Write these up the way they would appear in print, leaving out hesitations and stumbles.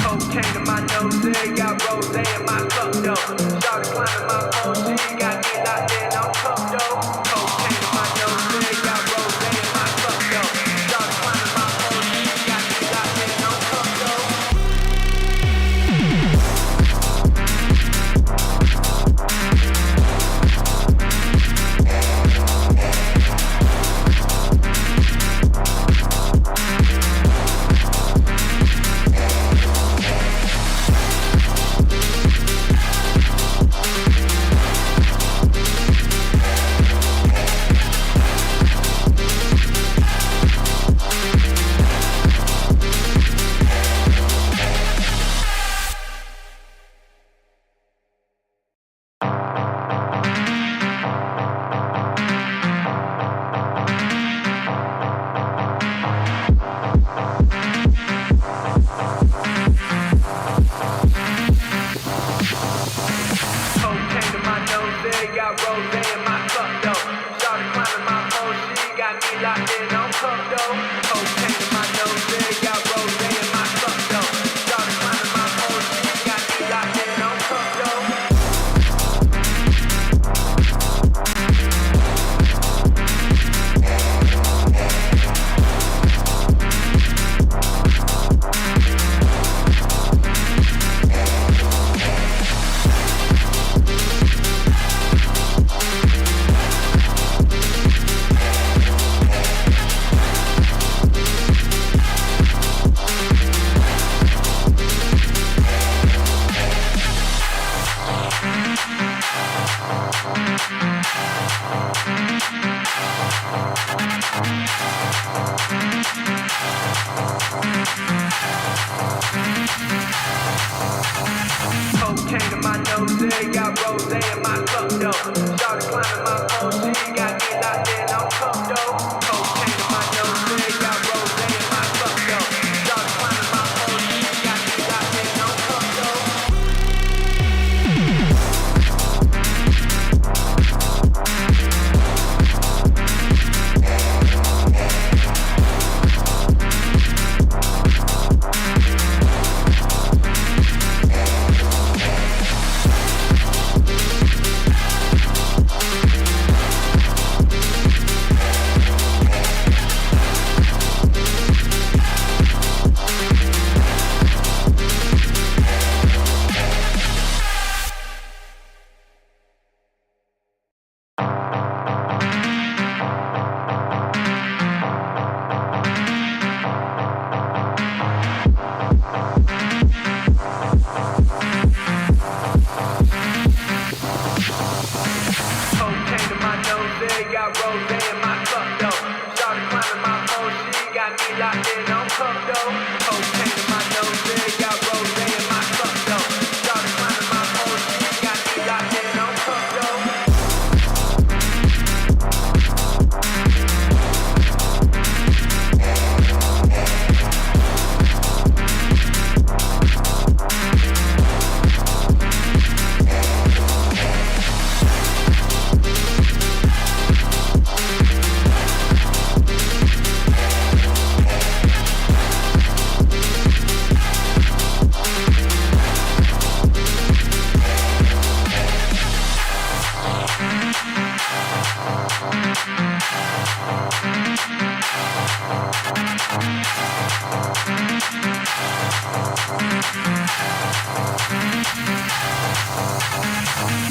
Cocaine in my nose, got rose in my cup though. Started climbing my pole, she got me locked in on cup though. Cocaine in my nose, got rose in my cup though. Started climbing my pole, she got me locked in on cup though. Cocaine in my nose, got rose in my cup though. Started climbing my pole, she got me locked in on cup though. Cocaine in my nose, got rose in my cup though. Started climbing my pole, she got me locked in on cup though. Got rose in my cup though. Started climbing my pole, she got me locked in on cup though. Cocaine in my nose, got rose in my cup though. Started climbing my pole, she got me locked in on cup though.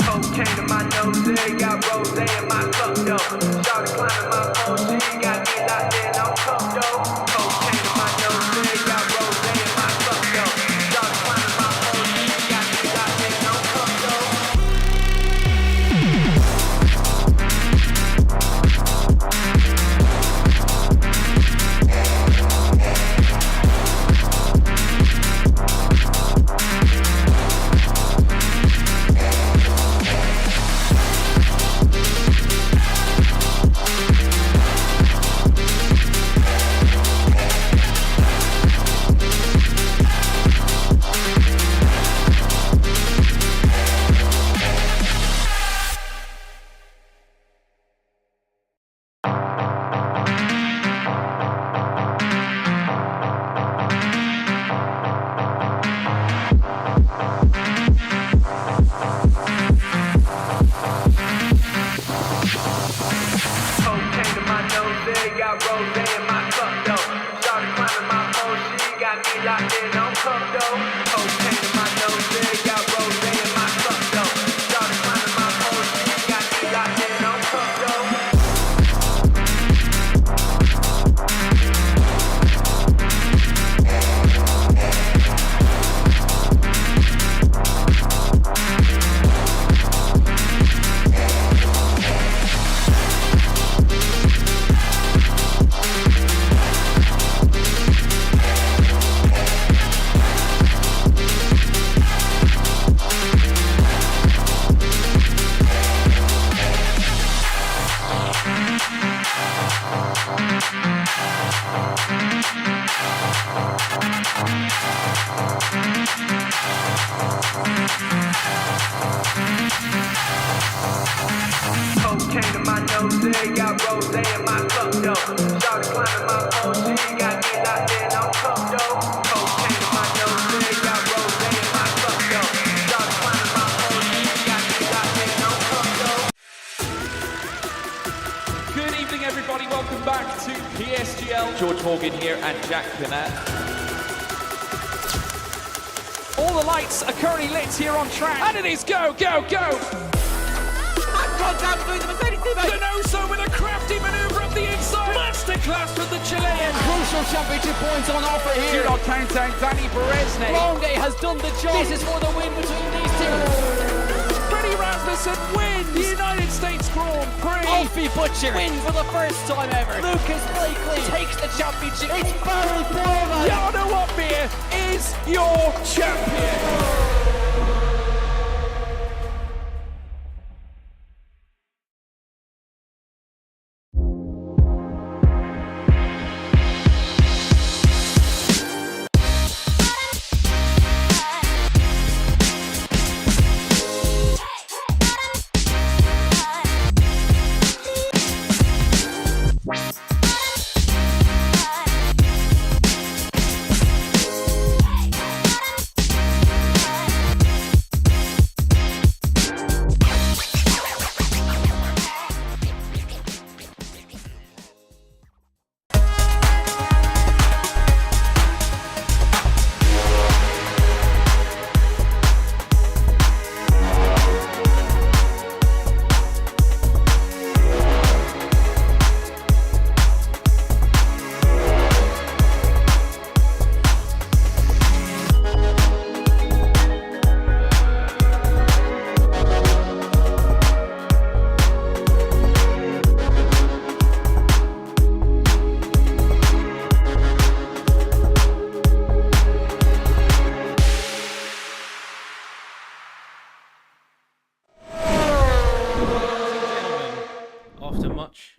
Cocaine in my nose, got rose in my cup though. Started climbing my pole, she got me locked in on cup though. Cocaine in my nose, got rose in my cup though. Started climbing my pole, she got me locked in on cup though. to PSGL. George Morgan here and Jack Pinat. All the lights are currently lit here on track, and it is go, go, go! Contact between the Mercedes teammates. Denoso with a crafty manoeuvre up the inside. Masterclass from the Chilean. Crucial championship points on offer here. Do not count out Danny Berezne. Longe has done the job. This is for the win between these two. Freddie Rasmussen wins the United States Grand Prix. Alfie Butcher wins for the first time ever. Lucas Blakely takes the championship. It's Barry Borman. Jarno Opmeer is your champion.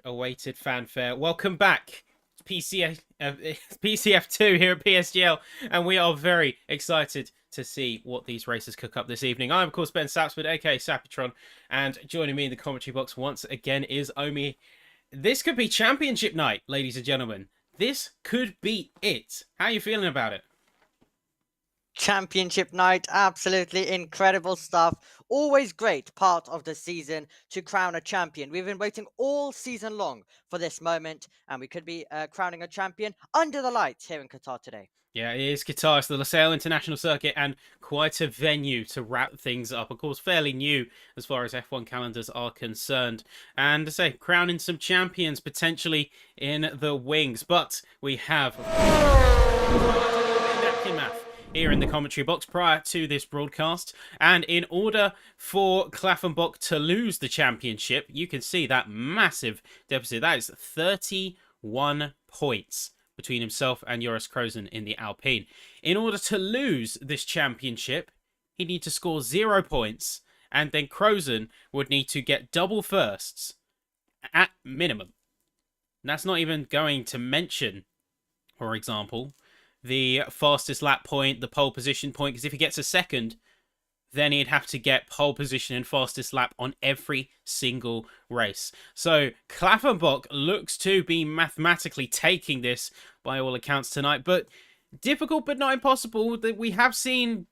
Awaited fanfare. Welcome back to PCF2 here at PSGL, and we are very excited to see what these races cook up this evening. I'm, of course, Ben Sapsford, aka Sapatron, and joining me in the commentary box once again is Omi. This could be championship night, ladies and gentlemen. This could be it. How are you feeling about it? Championship night, absolutely incredible stuff. Always great part of the season to crown a champion. We've been waiting all season long for this moment, and we could be crowning a champion under the lights here in Qatar today. Yeah, it is Qatar. It's the Lusail International Circuit, and quite a venue to wrap things up. Of course, fairly new as far as F1 calendars are concerned. And to say, crowning some champions potentially in the wings. But we have here in the commentary box prior to this broadcast, and in order for Klaffenbach to lose the championship, you can see that massive deficit. That is 31 points between himself and Joris Krozen in the Alpine. In order to lose this championship, he'd need to score 0 points, and then Krozen would need to get double firsts at minimum. And that's not even going to mention, for example, the fastest lap point, the pole position point, because if he gets a second, then he'd have to get pole position and fastest lap on every single race. So Klaffenbach looks to be mathematically taking this by all accounts tonight, but difficult but not impossible. That we have seen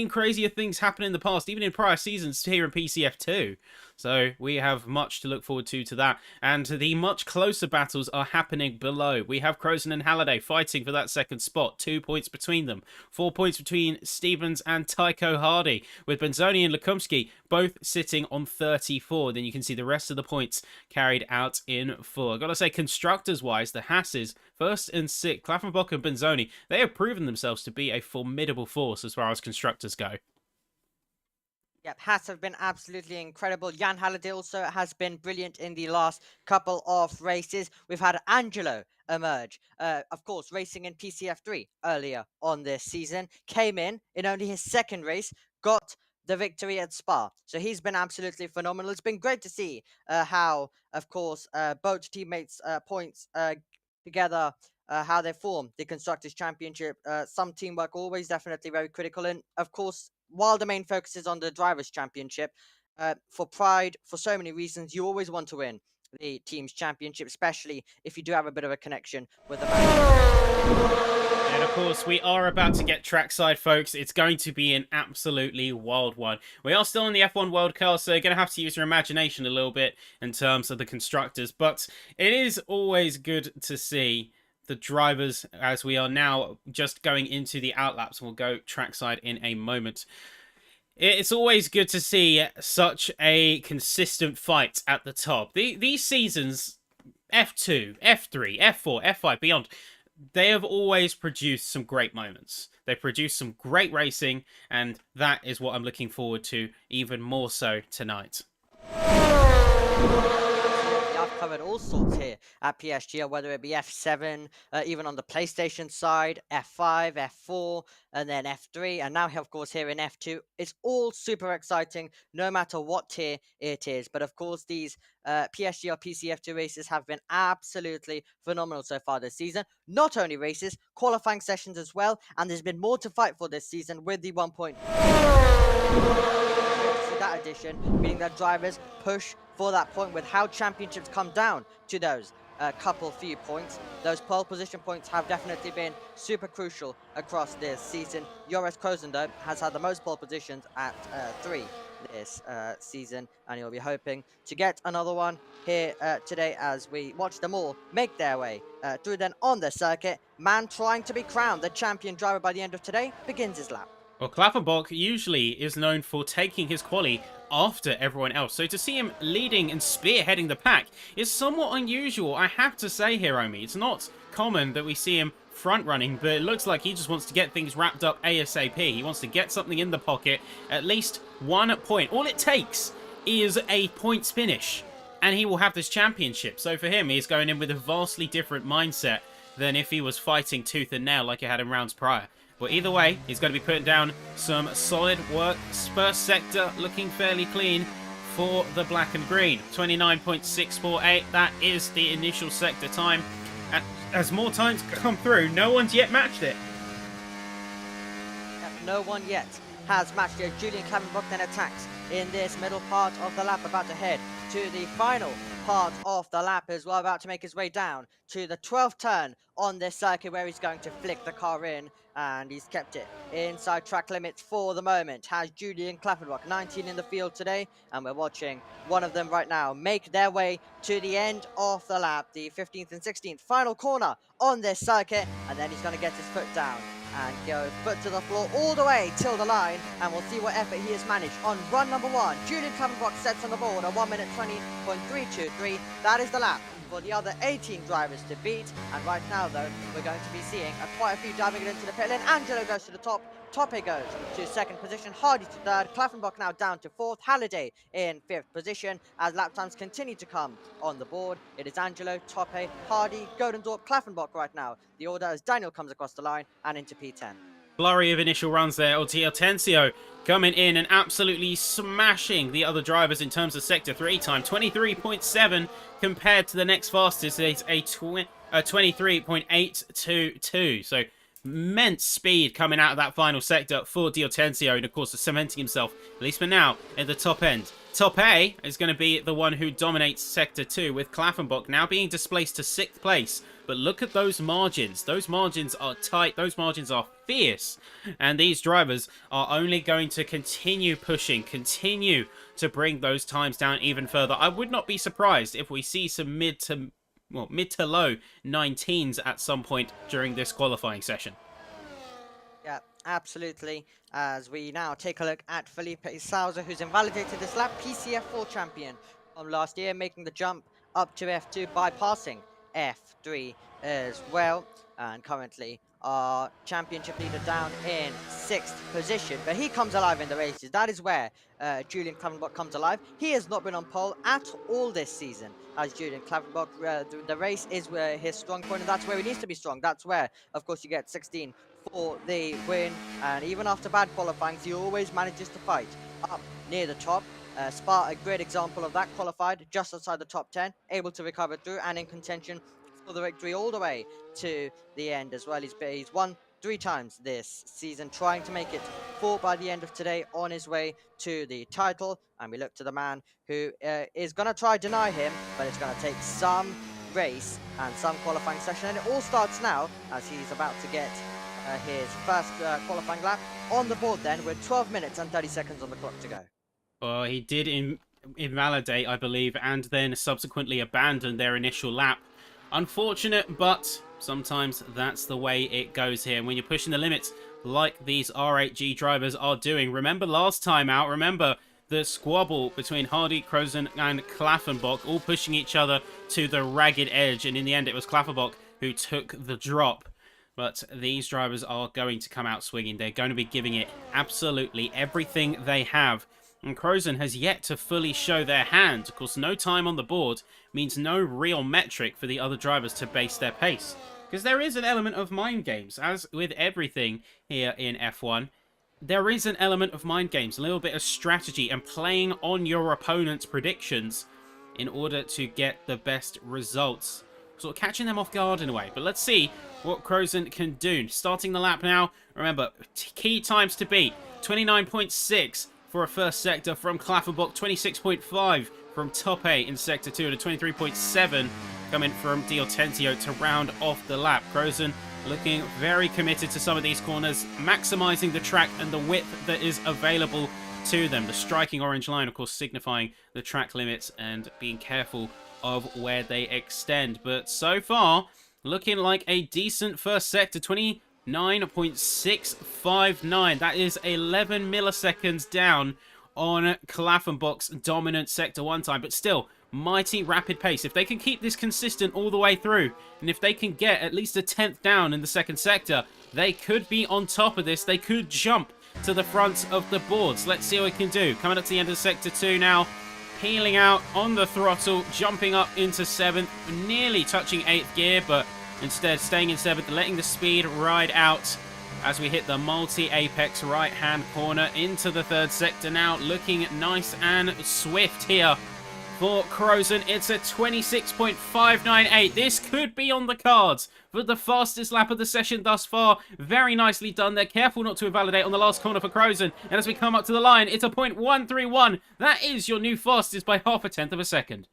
crazier things happen in the past, even in prior seasons here in PCF2. So we have much to look forward to that. And the much closer battles are happening below. We have Krozen and Halliday fighting for that second spot. 2 points between them. 4 points between Stevens and Tycho Hardy, with Benzoni and Lukumski both sitting on 34. Then you can see the rest of the points carried out in full. I've got to say, constructors-wise, the Hasses, first and sixth, Klaffenbach and Benzoni, they have proven themselves to be a formidable force as far as constructors go. Yep, Haas have been absolutely incredible. Jan Halliday also has been brilliant in the last couple of races. We've had Angelo emerge, of course, racing in PCF3 earlier on this season. Came in only his second race, got the victory at Spa. So he's been absolutely phenomenal. It's been great to see how, of course, both teammates' points together, how they form the Constructors' Championship. Some teamwork always definitely very critical. And, of course, while the main focus is on the Drivers' Championship, for pride, for so many reasons, you always want to win the team's championship, especially if you do have a bit of a connection with the man. And of course, we are about to get trackside, folks. It's going to be an absolutely wild one. We are still in the F1 World Cup, so you're going to have to use your imagination a little bit in terms of the constructors. But it is always good to see the drivers as we are now just going into the outlaps. We'll go trackside in a moment. It's always good to see such a consistent fight at the top. These seasons, F2, F3, F4, F5, beyond, they have always produced some great moments. They produced some great racing, and that is what I'm looking forward to even more so tonight. I've covered all sorts here at PSGL, whether it be F7, even on the PlayStation side, F5, F4, and then F3, and now, of course, here in F2. It's all super exciting, no matter what tier it is. But of course, these PSGL PC F2 races have been absolutely phenomenal so far this season. Not only races, qualifying sessions as well, and there's been more to fight for this season with the 1 point. That addition, meaning that drivers push for that point with how championships come down to those few points. Those pole position points have definitely been super crucial across this season. Joris Krosendorp has had the most pole positions at 3 this season, and he'll be hoping to get another one here today as we watch them all make their way through then on the circuit. Man trying to be crowned the champion driver by the end of today begins his lap. Well, Klaffenbach usually is known for taking his quali after everyone else, so to see him leading and spearheading the pack is somewhat unusual, I have to say, Hiromi. It's not common that we see him front-running, but it looks like he just wants to get things wrapped up ASAP. He wants to get something in the pocket, at least 1 point. All it takes is a points finish, and he will have this championship. So for him, he's going in with a vastly different mindset than if he was fighting tooth and nail like he had in rounds prior. But either way, he's going to be putting down some solid work. First sector looking fairly clean for the black and green. 29.648, that is the initial sector time. And as more times come through, no one's yet matched it. No one yet has matched it. Julian Klaffenbach then attacks in this middle part of the lap, about to head to the final part of the lap as well, about to make his way down to the 12th turn on this circuit, where he's going to flick the car in, and he's kept it inside track limits for the moment. Has Julian Klaffenbach, 19 in the field today, and we're watching one of them right now make their way to the end of the lap, the 15th and 16th final corner on this circuit, and then he's going to get his foot down and go foot to the floor all the way till the line, and we'll see what effort he has managed on run number 1. Julian Klaffenbach sets on the board a 1 minute 20.323. That is the lap for the other 18 drivers to beat, and right now though we're going to be seeing quite a few diving into the pit lane. Angelo goes to the top, Tope goes to 2nd position, Hardy to 3rd, Klaffenbach now down to 4th, Halliday in 5th position. As lap times continue to come on the board, it is Angelo, Tope, Hardy, Godendorp, Klaffenbach right now the order as Daniel comes across the line and into P10. Flurry of initial runs there. Hortensio coming in and absolutely smashing the other drivers in terms of sector 3 time. 23.7 compared to the next fastest. It's a 23.822. So immense speed coming out of that final sector for Hortensio, and of course cementing himself, at least for now, at the top end. Top A is going to be the one who dominates sector 2, with Klaffenbach now being displaced to 6th place. But look at those margins. Those margins are tight. Those margins are fierce. And these drivers are only going to continue pushing, continue to bring those times down even further. I would not be surprised if we see some mid to low 19s at some point during this qualifying session. Yeah, absolutely. As we now take a look at Felipe Souza, who's invalidated this lap, PCF4 champion from last year, making the jump up to F2, bypassing F3 as well, and currently our championship leader down in 6th position, but he comes alive in the races. That is where Julian Klaffenbach comes alive. He has not been on pole at all this season, as Julian Klaffenbach, the race is where his strong point, and that's where he needs to be strong. That's where, of course, you get 16 for the win, and even after bad qualifying, he always manages to fight up near the top. Spa, a great example of that, qualified just outside the top 10, able to recover through and in contention for the victory all the way to the end as well. He's won 3 times this season, trying to make it 4 by the end of today, on his way to the title. And we look to the man who is going to try to deny him, but it's going to take some race and some qualifying session, and it all starts now as he's about to get his first qualifying lap on the board then with 12 minutes and 30 seconds on the clock to go. Well, he did invalidate, I believe, and then subsequently abandon their initial lap. Unfortunate, but sometimes that's the way it goes here. When you're pushing the limits like these R8G drivers are doing. Remember last time out, remember the squabble between Hardy, Krozen and Klaffenbach, all pushing each other to the ragged edge, and in the end it was Klaffenbach who took the drop. But these drivers are going to come out swinging. They're going to be giving it absolutely everything they have. And Krozen has yet to fully show their hand. Of course, no time on the board means no real metric for the other drivers to base their pace. Because there is an element of mind games, as with everything here in F1. There is an element of mind games, a little bit of strategy and playing on your opponent's predictions in order to get the best results. Sort of catching them off guard in a way. But let's see what Krozen can do. Starting the lap now. Remember, key times to beat. 29.6 for a first sector from Klaffenbach. 26.5 from Top 8 in Sector 2. And a 23.7 coming from Diotentio to round off the lap. Krozen looking very committed to some of these corners, maximising the track and the width that is available to them. The striking orange line, of course, signifying the track limits and being careful of where they extend. But so far, looking like a decent first sector, 29.659. That is 11 milliseconds down on Klaffenbach's dominant Sector 1 time, but still, mighty rapid pace. If they can keep this consistent all the way through, and if they can get at least a 10th down in the second sector, they could be on top of this. They could jump to the front of the boards. Let's see what we can do. Coming up to the end of Sector 2 now, peeling out on the throttle, jumping up into 7th, nearly touching 8th gear, but instead staying in 7th, letting the speed ride out as we hit the multi-apex right-hand corner into the 3rd sector now, looking nice and swift here for Krozen. It's a 26.598. This could be on the cards for the fastest lap of the session thus far. Very nicely done there. Careful not to invalidate on the last corner for Krozen. And as we come up to the line, it's a 0.131. That is your new fastest by half a tenth of a second.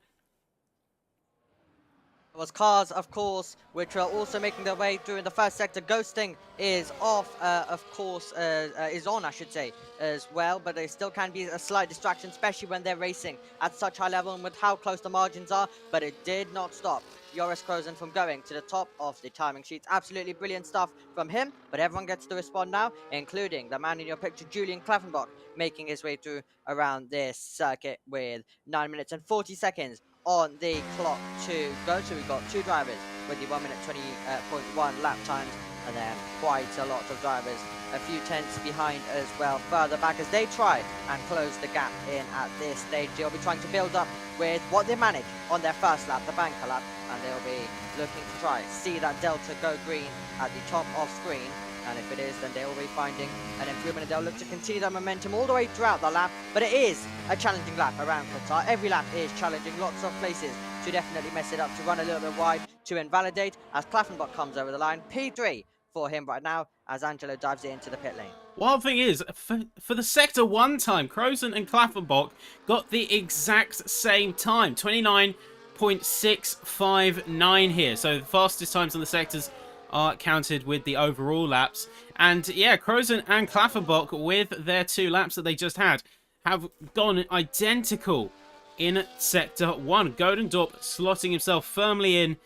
It was cars, of course, which are also making their way through in the first sector. Ghosting is off, of course, is on, I should say, as well. But there still can be a slight distraction, especially when they're racing at such high level and with how close the margins are. But it did not stop Joris Krozen from going to the top of the timing sheets. Absolutely brilliant stuff from him. But everyone gets to respond now, including the man in your picture, Julian Klaffenbach, making his way through around this circuit with 9 minutes and 40 seconds on the clock to go. So we've got two drivers with the 1 minute 20.1 lap times, and then quite a lot of drivers a few tenths behind as well further back as they try and close the gap in at this stage. They'll be trying to build up with what they managed on their first lap, the banker lap, and they'll be looking to try see that delta go green at the top of screen. And if it is, then they will be finding an improvement, and they'll look to continue that momentum all the way throughout the lap. But it is a challenging lap around Qatar. Every lap is challenging, lots of places to definitely mess it up, to run a little bit wide, to invalidate as Klaffenbach comes over the line. P3 for him right now as Angelo dives into the pit lane. Wild thing is, for the Sector 1 time, Krozen and Klaffenbach got the exact same time, 29.659 here. So the fastest times on the sectors are counted with the overall laps. And yeah, Krozen and Klaffenbach, with their 2 laps that they just had, have gone identical in Sector 1. Godendorp slotting himself firmly in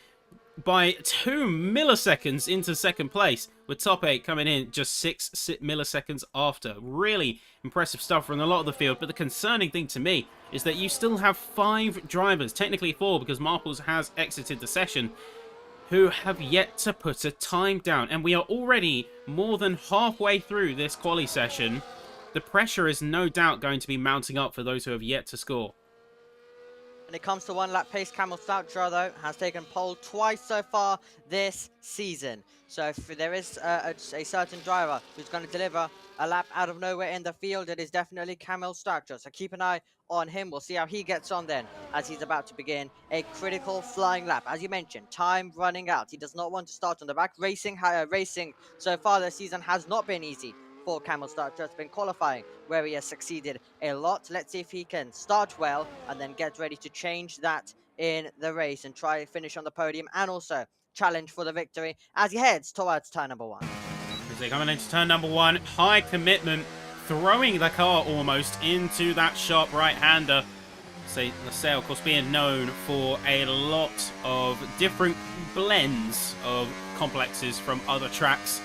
by 2 milliseconds into second place, with Top 8 coming in just 6 milliseconds after. Really impressive stuff from a lot of the field, but the concerning thing to me is that you still have 5 drivers, technically 4 because Marples has exited the session, who have yet to put a time down. And we are already more than halfway through this quali session. The pressure is no doubt going to be mounting up for those who have yet to score. When it comes to 1 lap pace, Camel Stoucher, though, has taken pole twice so far this season. So if there is a certain driver who's going to deliver a lap out of nowhere in the field, it is definitely Camel Stoucher. So keep an eye on him. We'll see how he gets on then as he's about to begin a critical flying lap. As you mentioned, time running out. He does not want to start on the back. Racing so far this season has not been easy for Camel Stoucher. It's been qualifying where he has succeeded a lot. Let's see if he can start well and then get ready to change that in the race and try to finish on the podium and also challenge for the victory as he heads towards turn number 1. they're coming into turn number 1. High commitment, throwing the car almost into that sharp right-hander. So Lascelles, of course, being known for a lot of different blends of complexes from other tracks.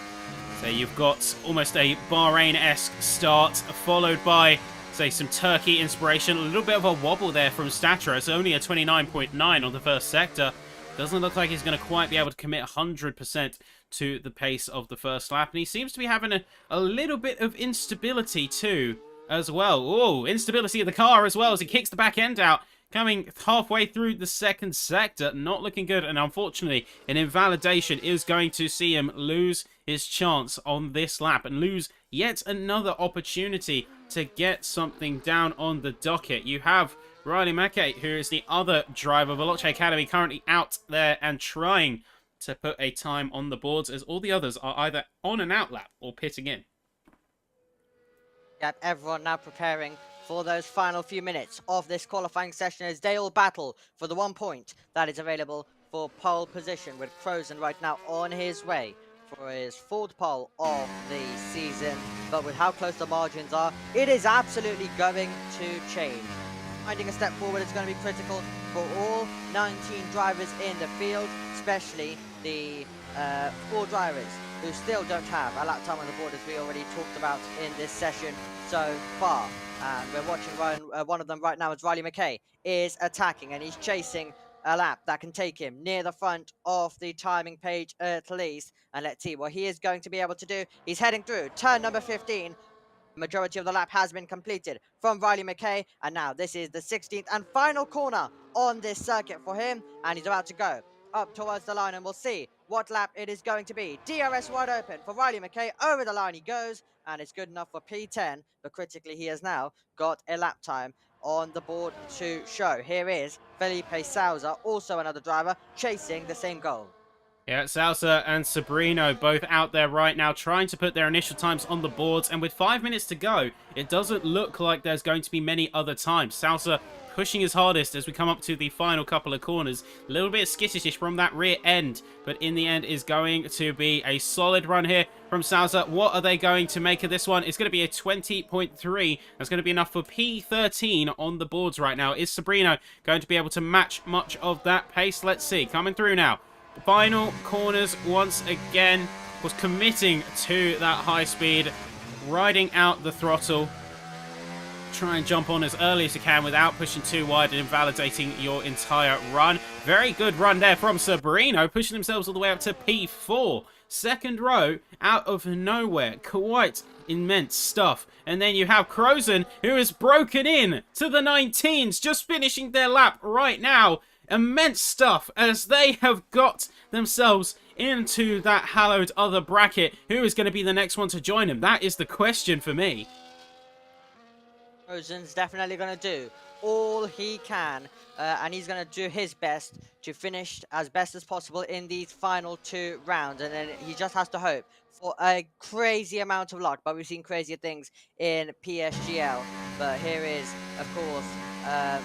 So you've got almost a Bahrain-esque start, followed by, say, some Turkey inspiration. A little bit of a wobble there from Statra. It's only a 29.9 on the first sector. Doesn't look like he's going to quite be able to commit 100% to the pace of the first lap. And he seems to be having a little bit of instability too, as well. Oh, instability of the car as well as he kicks the back end out. Coming halfway through the second sector, not looking good, and unfortunately, an invalidation is going to see him lose his chance on this lap and lose yet another opportunity to get something down on the docket. You have Riley Mackay, who is the other driver of Veloce Academy, currently out there and trying to put a time on the boards, as all the others are either on an out lap or pitting in. Yep, everyone now preparing for those final few minutes of this qualifying session as they all battle for the 1 point that is available for pole position, with Crozen right now on his way for his 4th pole of the season. But with how close the margins are, it is absolutely going to change. Finding a step forward is going to be critical for all 19 drivers in the field, especially the 4 drivers who still don't have a lap time on the board, as we already talked about in this session so far. And we're watching one of them right now as Riley Mackay is attacking, and he's chasing a lap that can take him near the front of the timing page at least. And let's see what he is going to be able to do. He's heading through turn number 15. Majority of the lap has been completed from Riley Mackay, and now this is the 16th and final corner on this circuit for him, and he's about to go up towards the line, and we'll see what lap it is going to be. DRS wide open for Riley Mackay. Over the line he goes, and it's good enough for P10, but critically he has now got a lap time on the board to show. Here is Felipe Sousa, also another driver, chasing the same goal. Yeah, Sousa and Sabrino both out there right now trying to put their initial times on the boards, and with 5 minutes to go, it doesn't look like there's going to be many other times. Sousa pushing his hardest as we come up to the final couple of corners. A little bit skittish from that rear end, but in the end is going to be a solid run here from Sousa. What are they going to make of this one? It's going to be a 20.3. That's going to be enough for P13 on the boards right now. Is Sabrino going to be able to match much of that pace? Let's see. Coming through now. Final corners once again, was committing to that high speed, riding out the throttle. Try and jump on as early as you can without pushing too wide and invalidating your entire run. Very good run there from Sabrino, pushing themselves all the way up to P4. Second row out of nowhere. Quite immense stuff. And then you have Crozen, who has broken in to the 19s, just finishing their lap right now. Immense stuff as they have got themselves into that hallowed other bracket. Who is going to be the next one to join him? That is the question for me. Crozen's definitely going to do all he can, and he's going to do his best to finish as best as possible in these final 2 rounds, and then he just has to hope for a crazy amount of luck. But we've seen crazier things in PSGL. But here is, of course,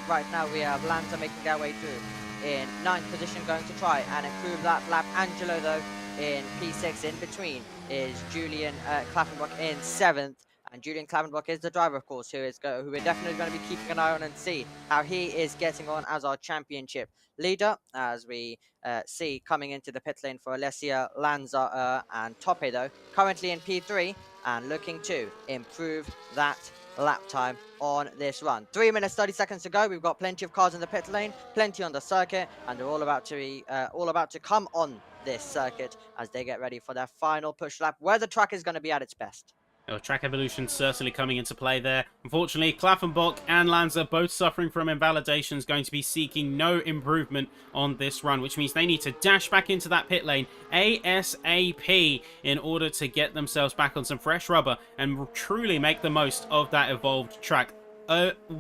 right now we have Lanza making their way through in 9th position, going to try and improve that lap. Angelo, though, in P6. In between is Julian Klaffenbach in 7th. And Julian Klaffenbach is the driver, of course, who we're definitely going to be keeping an eye on and see how he is getting on as our championship leader, as we see coming into the pit lane for Alessia, Lanza, and Tope, though, currently in P3 and looking to improve that lap time on this run. 3 minutes 30 seconds to go. We've got plenty of cars in the pit lane, plenty on the circuit, and they're all about to come on this circuit as they get ready for their final push lap, where the track is going to be at its best. Track evolution certainly coming into play there. Unfortunately, Klaffenbach and Lanza both suffering from invalidations, going to be seeking no improvement on this run, which means they need to dash back into that pit lane ASAP in order to get themselves back on some fresh rubber and truly make the most of that evolved track.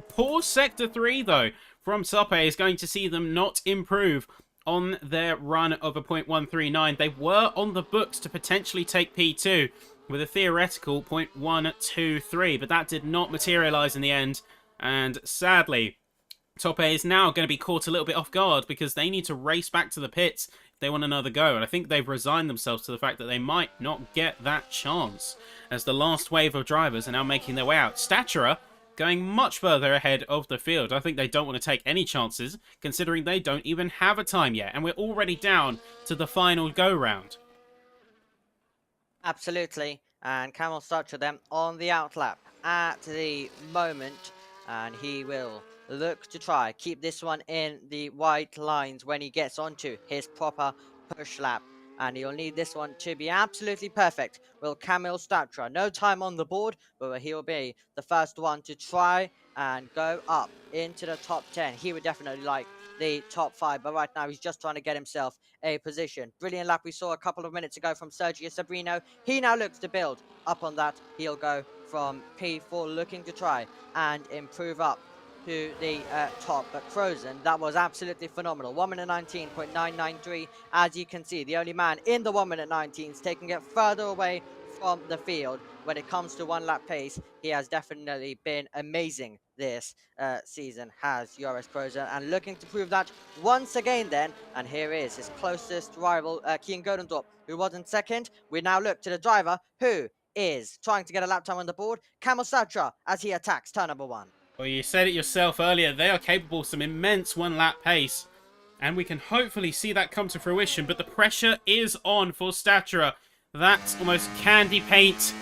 Poor Sector 3, though, from Sope is going to see them not improve on their run of a .139. They were on the books to potentially take P2 with a theoretical .123, but that did not materialize in the end, and sadly, Top A is now going to be caught a little bit off guard because they need to race back to the pits if they want another go. And I think they've resigned themselves to the fact that they might not get that chance as the last wave of drivers are now making their way out. Staturer going much further ahead of the field. I think they don't want to take any chances considering they don't even have a time yet. And we're already down to the final go-round. Absolutely. And Camel Stutcher then on the outlap at the moment. And he will look to try keep this one in the white lines when he gets onto his proper push lap. And he'll need this one to be absolutely perfect. Will Camille Statra. No time on the board, but he'll be the first one to try and go up into the top 10. He would definitely like the top 5, but right now he's just trying to get himself a position. Brilliant lap we saw a couple of minutes ago from Sergio Sabrino. He now looks to build up on that. He'll go from P4 looking to try and improve up to the top, but Frozen, that was absolutely phenomenal. 1 minute 19.993. As you can see, the only man in the 1 minute 19s taking it further away from the field. When it comes to one lap pace, he has definitely been amazing this season, has Joris Frozen, and looking to prove that once again then. And here is his closest rival, Kian Godendorp, who was in second. We now look to the driver who is trying to get a lap time on the board, Camel Satra, as he attacks turn number 1. Well, you said it yourself earlier. They are capable of some immense one-lap pace. And we can hopefully see that come to fruition. But the pressure is on for Staturer. That almost candy paint,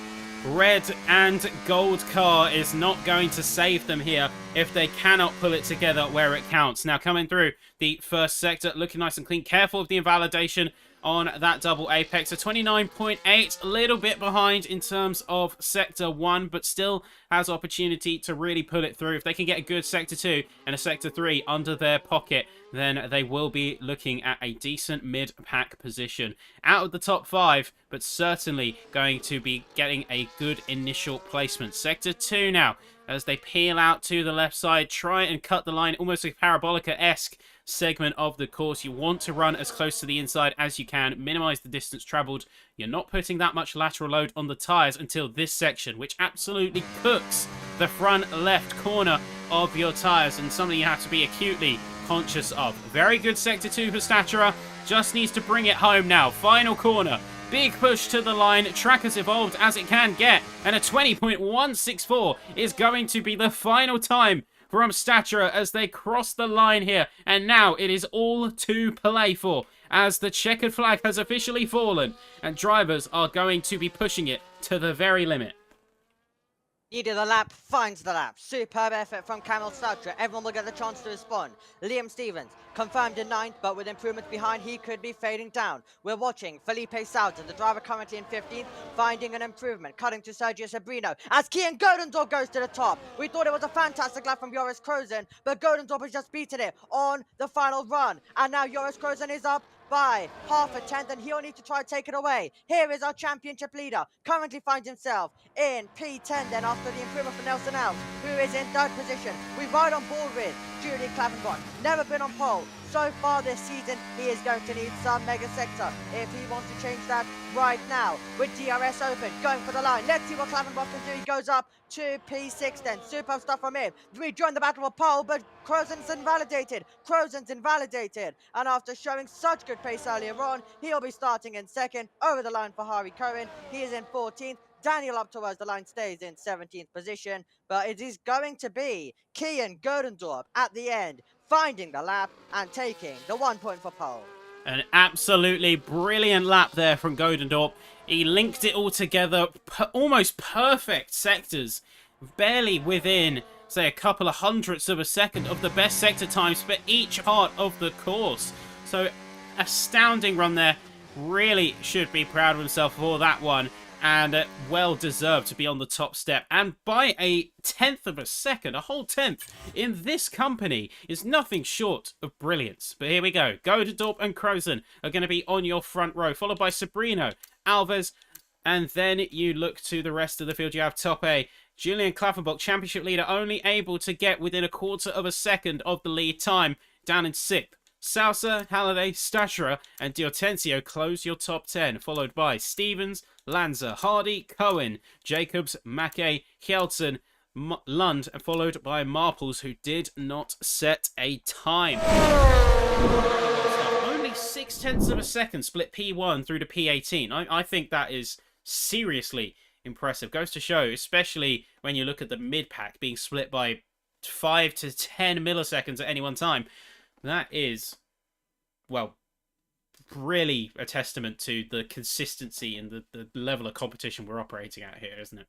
red and gold car is not going to save them here if they cannot pull it together where it counts. Now coming through the first sector, looking nice and clean. Careful of the invalidation on that double apex. A 29.8, a little bit behind in terms of sector 1, but still has opportunity to really pull it through. If they can get a good sector 2 and a sector 3 under their pocket, then they will be looking at a decent mid-pack position. Out of the top 5, but certainly going to be getting a good initial placement. Sector 2 now, as they peel out to the left side, try and cut the line, almost a Parabolica-esque segment of the course. You want to run as close to the inside as you can, minimize the distance traveled. You're not putting that much lateral load on the tires until this section, which absolutely cooks the front left corner of your tires, and something you have to be acutely conscious of. Very good sector 2 for Staturer, just needs to bring it home now. Final corner, big push to the line. Track has evolved as it can get, and a 20.164 is going to be the final time from Staturer as they cross the line here. And now it is all to play for as the checkered flag has officially fallen and drivers are going to be pushing it to the very limit. Needed the lap, finds the lap. Superb effort from Camel Statra. Everyone will get the chance to respond. Liam Stevens, confirmed in 9th, but with improvements behind, he could be fading down. We're watching Felipe Sauter, the driver currently in 15th, finding an improvement, cutting to Sergio Sabrino, as Kian Godendorp goes to the top. We thought it was a fantastic lap from Joris Krozen, but Godendorp has just beaten it on the final run. And now Joris Krozen is up by half a tenth, and he'll need to try and take it away. Here is our championship leader, currently finds himself in P10 then after the improvement for Nelson Elf, who is in 3rd position. We ride on board with Julian Klavenbach, never been on pole so far this season. He is going to need some mega sector if he wants to change that right now. With DRS open, going for the line. Let's see what Klavenbach can do. He goes up to P6 then. Superb stuff from him. We join the battle for pole, but Krozen's invalidated. And after showing such good pace earlier on, he'll be starting in 2nd. Over the line for Hari Cohen. He is in 14th. Daniel up towards the line stays in 17th position, but it is going to be Kian Godendorp at the end, finding the lap and taking the 1 point for pole. An absolutely brilliant lap there from Godendorp. He linked it all together, almost perfect sectors, barely within, say, a couple of hundredths of a second of the best sector times for each part of the course. So, astounding run there. Really should be proud of himself for that one. And well deserved to be on the top step. And by a 10th of a second, a whole 10th in this company is nothing short of brilliance. But here we go. Godendorp and Krozen are going to be on your front row, followed by Sabrino, Alves, and then you look to the rest of the field. You have top A, Julian Klaffenbach, championship leader, only able to get within a quarter of a second of the lead time, down in 6th. Salsa, Halliday, Staturer, and Diortensio close your top 10, followed by Stevens, Lanza, Hardy, Cohen, Jacobs, Mackay, Kjeldsen, Lund, followed by Marples, who did not set a time. Only 0.6 of a second split P1 through to P18. I think that is seriously impressive. Goes to show, especially when you look at the mid-pack being split by 5 to 10 milliseconds at any one time. That is, well, really a testament to the consistency and the level of competition we're operating at here, isn't it?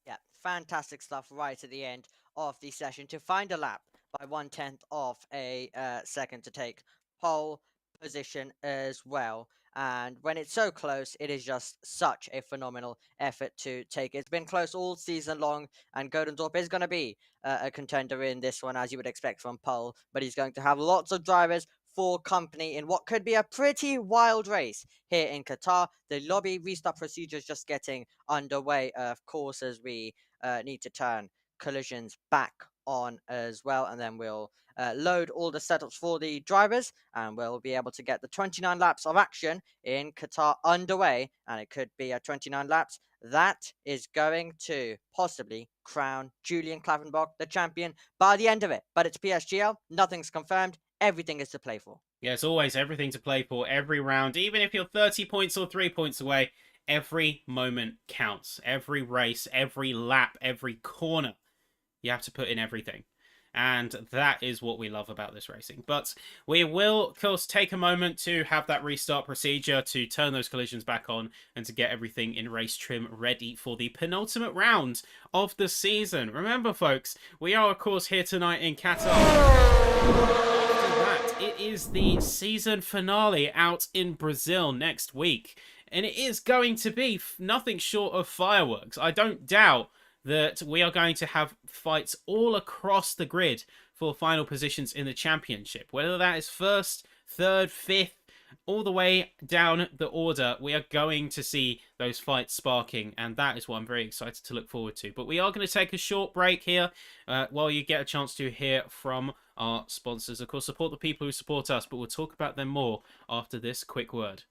Yeah, fantastic stuff right at the end of the session to find a lap by 1/10 of a second to take pole position as well. And when it's so close, it is just such a phenomenal effort to take. It's been close all season long, and Godendorp is going to be a contender in this one, as you would expect from pole. But he's going to have lots of drivers for company in what could be a pretty wild race here in Qatar. The lobby restart procedure is just getting underway, of course, as we need to turn collisions back on as well, and then we'll load all the setups for the drivers, and we'll be able to get the 29 laps of action in Qatar underway, and it could be a 29 laps that is going to possibly crown Julian Klaffenbach the champion by the end of it. But it's PSGL, nothing's confirmed, everything is to play for. Yeah, it's always everything to play for every round. Even if you're 30 points or 3 points away, every moment counts. Every race, every lap, every corner. You have to put in everything. And that is what we love about this racing. But we will, of course, take a moment to have that restart procedure to turn those collisions back on and to get everything in race trim ready for the penultimate round of the season. Remember, folks, we are, of course, here tonight in Qatar. After that, it is the season finale out in Brazil next week. And it is going to be nothing short of fireworks. I don't doubt that we are going to have fights all across the grid for final positions in the championship. Whether that is first, third, fifth, all the way down the order, we are going to see those fights sparking, and that is what I'm very excited to look forward to. But we are going to take a short break here while you get a chance to hear from our sponsors. Of course, support the people who support us, but we'll talk about them more after this quick word.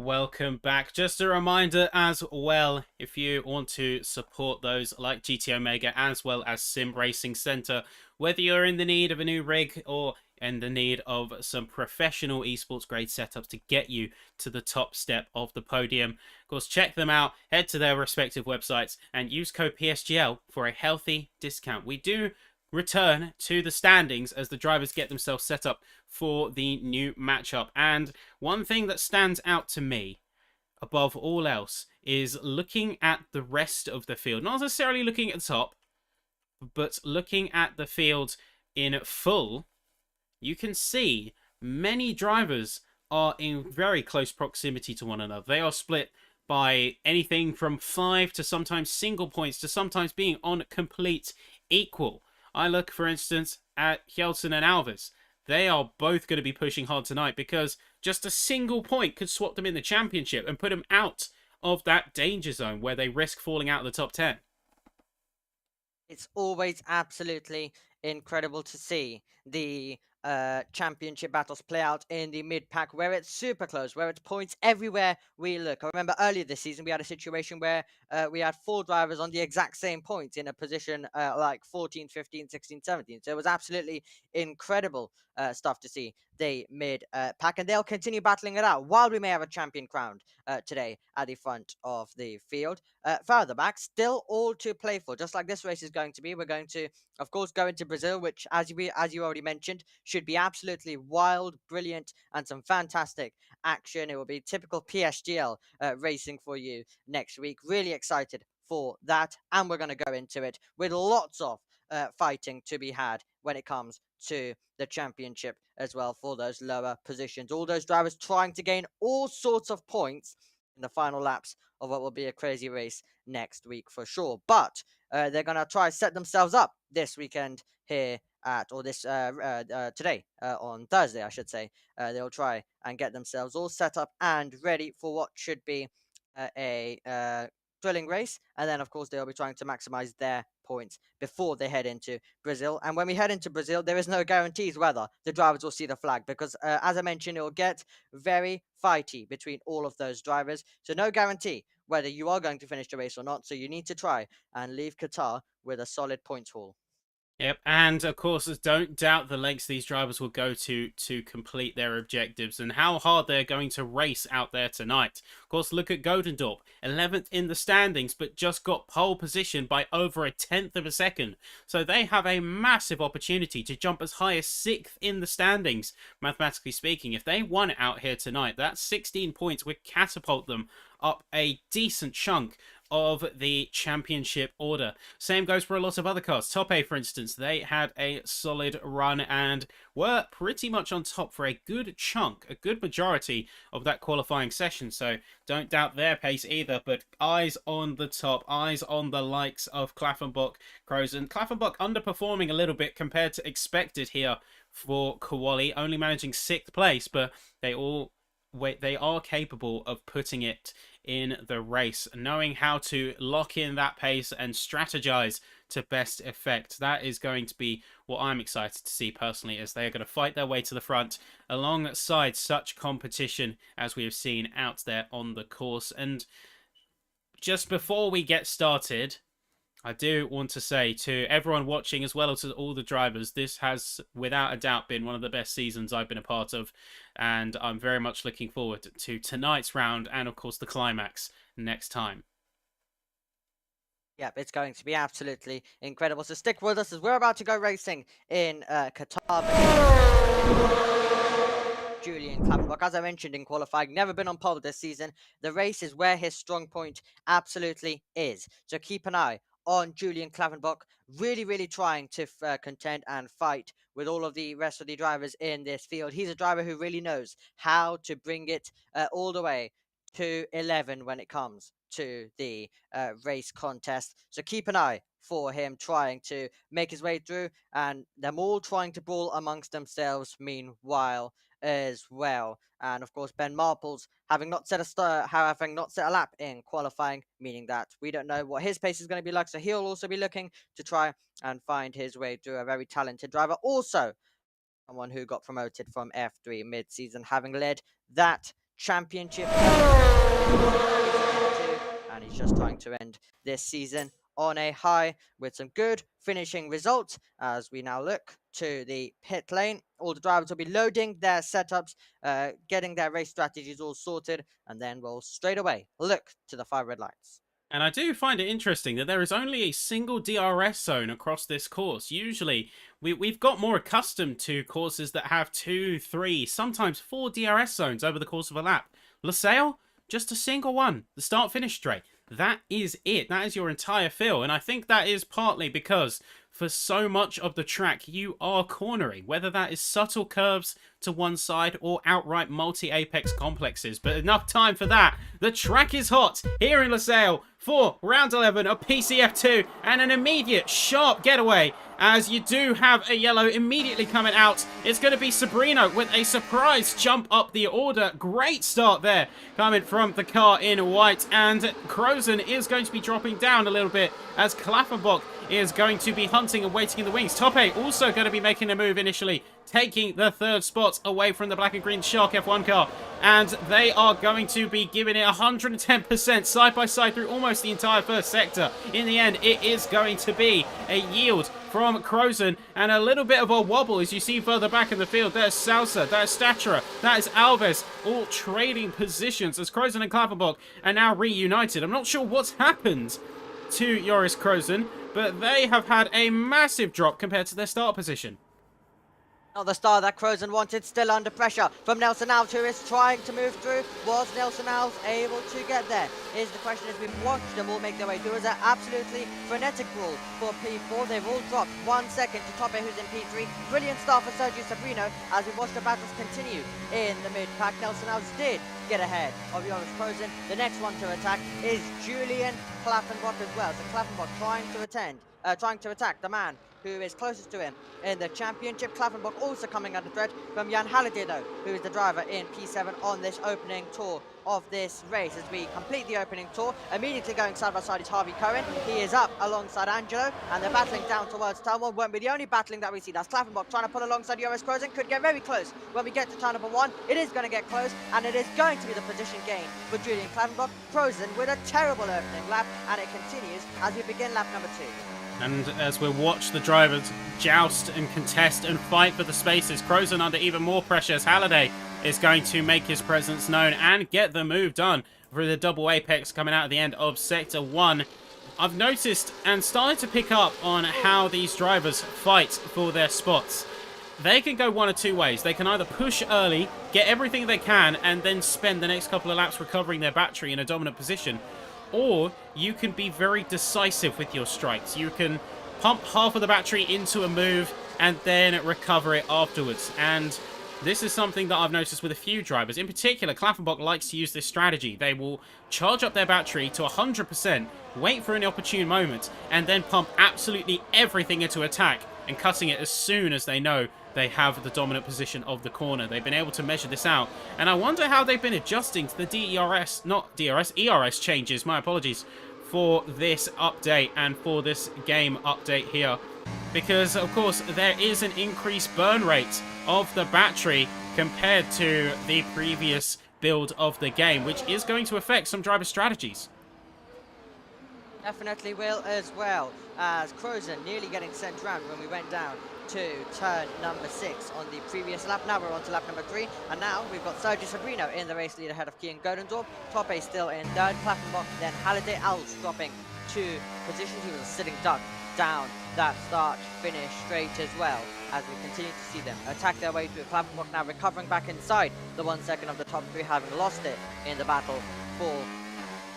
Welcome back. Just a reminder as well, if you want to support those like GT Omega as well as Sim Racing Center, whether you're in the need of a new rig or in the need of some professional esports grade setups to get you to the top step of the podium, of course, check them out, head to their respective websites and use code PSGL for a healthy discount. We do return to the standings as the drivers get themselves set up for the new matchup. And one thing that stands out to me above all else is looking at the rest of the field. Not necessarily looking at the top, but looking at the field in full. You can see many drivers are in very close proximity to one another. They are split by anything from 5 to sometimes single points to sometimes being on complete equal. I look, for instance, at Hjelsen and Alves. They are both going to be pushing hard tonight because just a single point could swap them in the championship and put them out of that danger zone where they risk falling out of the top 10. It's always absolutely incredible to see the championship battles play out in the mid-pack, where it's super close, where it's points everywhere we look. I remember earlier this season we had a situation where we had 4 drivers on the exact same points in a position like 14, 15, 16, 17. So it was absolutely incredible stuff to see the mid-pack, and they'll continue battling it out while we may have a champion crowned today at the front of the field. Further back, still all to play for, just like this race is going to be. We're going to, of course, go into Brazil, which, as you already mentioned, should be absolutely wild, brilliant, and some fantastic action. It will be typical PSGL racing for you next week. Really excited for that, and we're going to go into it with lots of fighting to be had when it comes to the championship as well for those lower positions. All those drivers trying to gain all sorts of points in the final laps of what will be a crazy race next week for sure. But they're going to try set themselves up this weekend here at, or this today on Thursday, I should say. They'll try and get themselves all set up and ready for what should be a thrilling race. And then, of course, they'll be trying to maximize their points before they head into Brazil. And when we head into Brazil, there is no guarantees whether the drivers will see the flag because, as I mentioned, it will get very fighty between all of those drivers. So no guarantee whether you are going to finish the race or not. So you need to try and leave Qatar with a solid points haul. Yep, and of course, don't doubt the lengths these drivers will go to complete their objectives and how hard they're going to race out there tonight. Of course, look at Godendorp, 11th in the standings, but just got pole position by over a tenth of a second. So they have a massive opportunity to jump as high as 6th in the standings, mathematically speaking. If they won out here tonight, that's 16 points would catapult them up a decent chunk of the championship order. Same goes for a lot of other cars. Top A, for instance, they had a solid run and were pretty much on top for a good chunk, a good majority of that qualifying session. So don't doubt their pace either, but eyes on the top, eyes on the likes of Klaffenbach, Krozen. Klaffenbach underperforming a little bit compared to expected here for Kawali, only managing 6th place, but they are capable of putting it in the race, knowing how to lock in that pace and strategize to best effect. That is going to be what I'm excited to see personally, as they are going to fight their way to the front alongside such competition as we have seen out there on the course. And just before we get started, I do want to say to everyone watching, as well as to all the drivers, this has without a doubt been one of the best seasons I've been a part of, and I'm very much looking forward to tonight's round and of course the climax next time. Yep, it's going to be absolutely incredible. So stick with us as we're about to go racing in Qatar. Julian Klaffenbach, as I mentioned in qualifying, never been on pole this season. The race is where his strong point absolutely is. So keep an eye on Julian Klaffenbach, really trying to contend and fight with all of the rest of the drivers in this field. He's a driver who really knows how to bring it all the way to 11 when it comes to the race contest. So keep an eye for him trying to make his way through, and them all trying to brawl amongst themselves meanwhile as well. And of course, Ben Marples having not set a lap in qualifying, meaning that we don't know what his pace is going to be like. So he'll also be looking to try and find his way through. A very talented driver, also someone who got promoted from F3 mid-season, having led that championship. And he's just trying to end this season on a high with some good finishing results. As we now look to the pit lane, all the drivers will be loading their setups, getting their race strategies all sorted, and then we'll straight away look to the 5 red lights. And I do find it interesting that there is only a single DRS zone across this course. Usually, we've got more accustomed to courses that have 2, 3, sometimes 4 DRS zones over the course of a lap. Losail, just a single one, the start-finish straight. That is it. That is your entire fill. And I think that is partly because for so much of the track, you are cornering, whether that is subtle curves to one side or outright multi-apex complexes. But enough time for that. The track is hot here in Losail for round 11 of PCF2, and an immediate sharp getaway as you do have a yellow immediately coming out. It's going to be Sabrina with a surprise jump up the order. Great start there coming from the car in white, and Krozen is going to be dropping down a little bit as Klaffenbach is going to be hunting and waiting in the wings. Top 8 also going to be making a move initially, taking the 3rd spot away from the black and green Shark F1 car. And they are going to be giving it 110% side by side through almost the entire first sector. In the end, it is going to be a yield from Krozen, and a little bit of a wobble as you see further back in the field. There's Salsa, there's Stachura, that is Alves, all trading positions as Krozen and Klaffenbach are now reunited. I'm not sure what's happened to Joris Krozen, but they have had a massive drop compared to their start position. Not the star that Crozen wanted, still under pressure from Nelson Alves, who is trying to move through. Was Nelson Alves able to get there? Is the question, as we've watched them all make their way through. It was an absolutely frenetic brawl for P4. They've all dropped 1 second to Tope, who's in P3. Brilliant start for Sergio Sabrino as we watch the battles continue in the mid-pack. Nelson Alves did get ahead of Joris Crozen. The next one to attack is Julian Klaffenbach as well. So Klaffenbach trying to attack the man who is closest to him in the championship. Klaffenbach also coming under threat from Jan Halliday, though, who is the driver in P7 on this opening tour of this race. As we complete the opening tour, immediately going side by side is Harvey Cohen. He is up alongside Angelo, and they're battling down towards turn 1. Won't be the only battling that we see. That's Klaffenbach trying to pull alongside Joris Crozen. Could get very close when we get to turn number 1. It is going to get close, and it is going to be the position gain for Julian Klaffenbach. Crozen with a terrible opening lap, and it continues as we begin lap number 2. And as we watch the drivers joust and contest and fight for the spaces, Crozen under even more pressure as Halliday is going to make his presence known and get the move done through the double apex coming out at the end of Sector 1. I've noticed and started to pick up on how these drivers fight for their spots. They can go one of two ways. They can either push early, get everything they can, and then spend the next couple of laps recovering their battery in a dominant position. Or you can be very decisive with your strikes. You can pump half of the battery into a move and then recover it afterwards. And this is something that I've noticed with a few drivers. In particular, Klaffenbach likes to use this strategy. They will charge up their battery to 100%, wait for an opportune moment, and then pump absolutely everything into attack and cutting it as soon as they know they have the dominant position of the corner. They've been able to measure this out, and I wonder how they've been adjusting to the ERS changes, my apologies, for this update and for this game update here. Because, of course, there is an increased burn rate of the battery compared to the previous build of the game, which is going to affect some driver strategies. Definitely will as well, as Crozen nearly getting sent round when we went down to turn number 6 on the previous lap. Now we're on to lap number 3, and now we've got Sergio Sabrino in the race lead ahead of Kian Godendorf. Tope still in third, Klaffenbach, then Halliday. Alves dropping 2 positions. He was sitting duck down that start-finish straight as well, as we continue to see them attack their way through. Klaffenbach now recovering back inside the 1 second of the top 3, having lost it in the battle for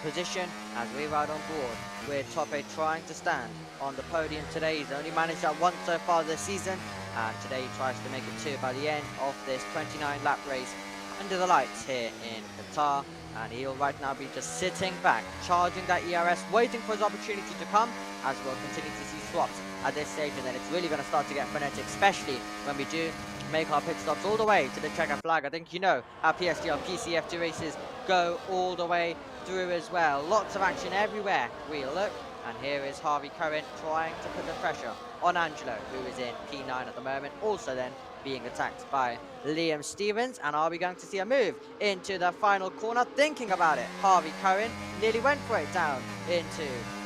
position as we ride on board with Tope trying to stand on the podium today. He's only managed that once so far this season, and today he tries to make it 2 by the end of this 29 lap race under the lights here in Qatar. And he'll right now be just sitting back, charging that ERS, waiting for his opportunity to come, as we'll continue to see swaps at this stage, and then it's really going to start to get frenetic, especially when we do make our pit stops all the way to the checker flag. I think you know how PSGL PCF2 races go all the way through as well. Lots of action everywhere we look, and here is Harvey Cohen trying to put the pressure on Angelo, who is in P9 at the moment, also then being attacked by Liam Stevens. And are we going to see a move into the final corner? Thinking about it, Harvey Cohen nearly went for it down into